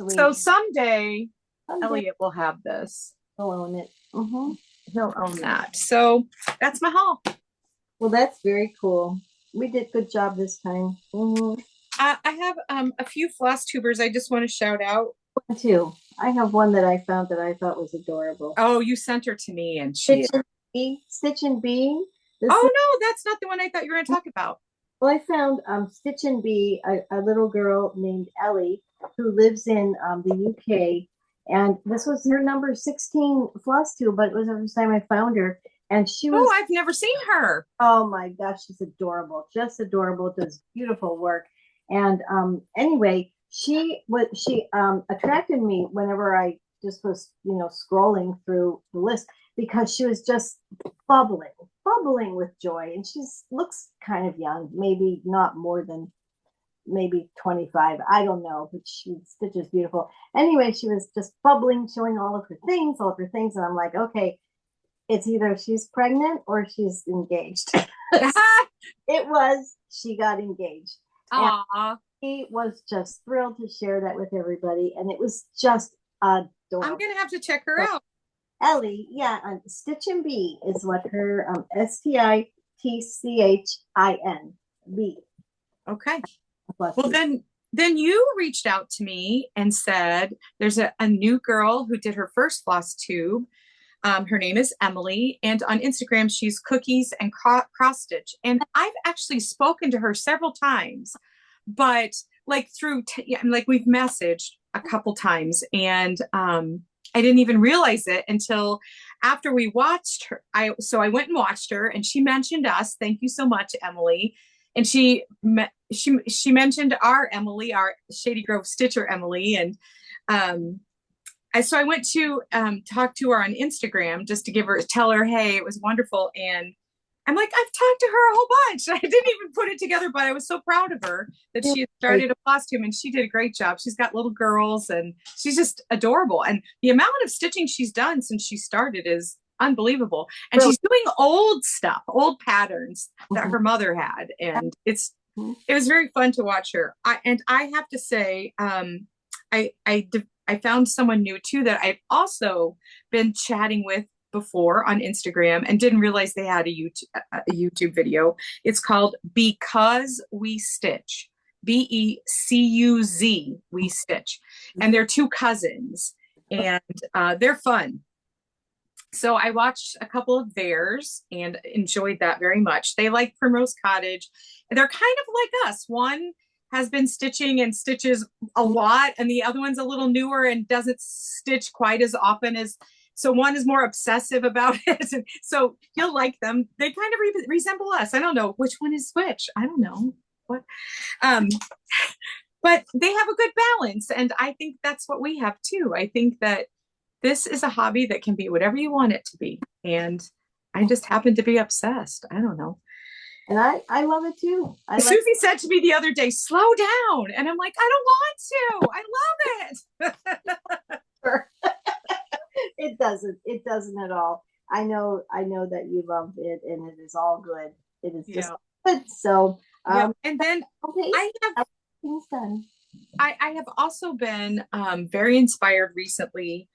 So someday, Elliot will have this. He'll own it. He'll own that. So that's my haul. Well, that's very cool. We did a good job this time. I have a few Flosstubers I just want to shout out. One too. I have one that I found that I thought was adorable. Oh, you sent her to me, and she Stitch and Bee. No, that's not the one I thought you were going to talk about. Well, I found Stitch and Bee, a little girl named Ellie who lives in the UK, and this was her number 16 Flosstube, but it was the first time I found her. And she was. Oh, I've never seen her. Oh my gosh, she's adorable, just adorable. Does beautiful work. And anyway, she attracted me whenever I just was, scrolling through the list. because she was just bubbling with joy. And she looks kind of young, maybe not more than maybe 25. I don't know, but she stitches beautiful. Anyway, she was just bubbling, showing all of her things. And I'm like, okay, it's either she's pregnant or she's engaged. She got engaged. Aww. And he was just thrilled to share that with everybody. And it was just adorable. I'm going to have to check her out. Ellie, yeah, Stitch and Bee is what her STITCHIN B. Okay. Well, then you reached out to me and said there's a new girl who did her first Flosstube. Her name is Emily, and on Instagram she's cookies and cross stitch. And I've actually spoken to her several times, but like we've messaged a couple times, and I didn't even realize it until after we watched her. So I went and watched her, and she mentioned us. Thank you so much, Emily. And she mentioned our Emily, our Shady Grove Stitcher Emily, and so I went to talk to her on Instagram just to tell her, hey, it was wonderful. And I'm like, I've talked to her a whole bunch. I didn't even put it together, but I was so proud of her that she had started a Flosstube, and she did a great job. She's got little girls, and she's just adorable. And the amount of stitching she's done since she started is unbelievable. And she's doing old stuff, old patterns that her mother had. And it was very fun to watch her. I have to say, I found someone new too that I've also been chatting with before on Instagram and didn't realize they had a YouTube video. It's called Because We Stitch. BECUZ, We Stitch. And they're two cousins, and they're fun. So I watched a couple of theirs and enjoyed that very much. They like Primrose Cottage. They're kind of like us. One has been stitching and stitches a lot, and the other one's a little newer and doesn't stitch quite as often as. So one is more obsessive about it. And so you'll like them. They kind of resemble us. I don't know which one is which. I don't know what. But they have a good balance. And I think that's what we have too. I think that this is a hobby that can be whatever you want it to be. And I just happen to be obsessed. I don't know. And I love it too. Suzie said to me the other day, slow down. And I'm like, I don't want to. I love it. It doesn't at all. I know that you love it, and it is all good. It is just good. So and then okay, I have things done. I have also been very inspired recently.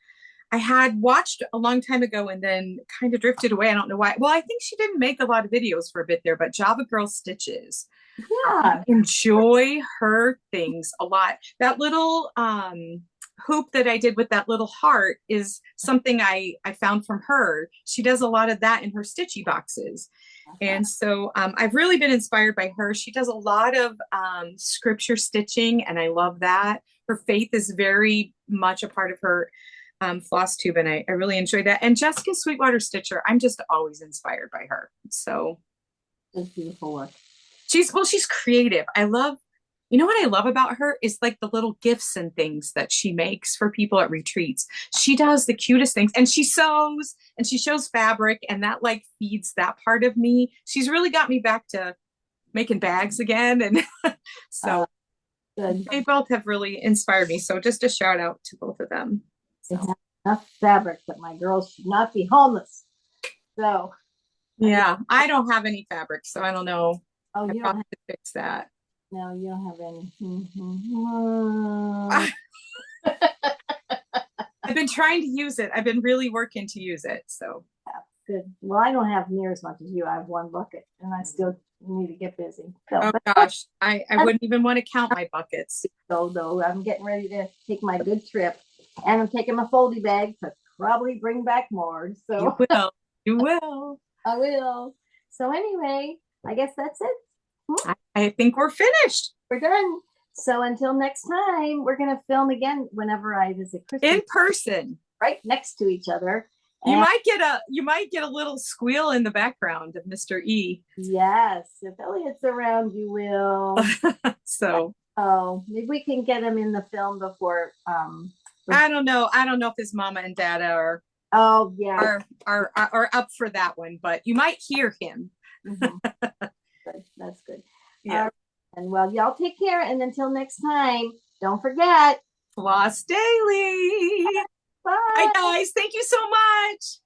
I had watched a long time ago and then kind of drifted away. I don't know why. Well, I think she didn't make a lot of videos for a bit there, but Java Girl Stitches. Yeah. I enjoy her things a lot. That little hoop that I did with that little heart is something I found from her. She does a lot of that in her Stitchy boxes. And so I've really been inspired by her. She does a lot of scripture stitching, and I love that. Her faith is very much a part of her Flosstube, and I really enjoy that. And Jessica Sweetwater Stitcher, I'm just always inspired by her. So it's beautiful work. She's creative. You know what I love about her is like the little gifts and things that she makes for people at retreats. She does the cutest things, and she sews and she shows fabric, and that like feeds that part of me. She's really got me back to making bags again. And so they both have really inspired me. So just a shout out to both of them. They have enough fabric that my girls should not be homeless. So yeah, I don't have any fabric, so I don't know. Oh, I probably have to fix that. No, you don't have any. I've been trying to use it. I've been really working to use it. So good. Well, I don't have near as much as you. I have one bucket, and I still need to get busy. So, oh gosh, I wouldn't even want to count my buckets. So though, I'm getting ready to take my good trip, and I'm taking my foldy bag to probably bring back more. So you will. I will. So anyway, I guess that's it. I think we're finished. We're done. So until next time, we're going to film again whenever I visit Kristi. In person. Right next to each other. You might get a little squeal in the background of Mr. E. Yes. If Elliot's around, you will. So. Oh, maybe we can get him in the film before. I don't know. I don't know if his mama and dada are Oh yeah, are up for that one, but you might hear him. Good. That's good. Yeah. And well, y'all take care, and until next time, don't forget, Floss daily. Bye. Bye guys, thank you so much.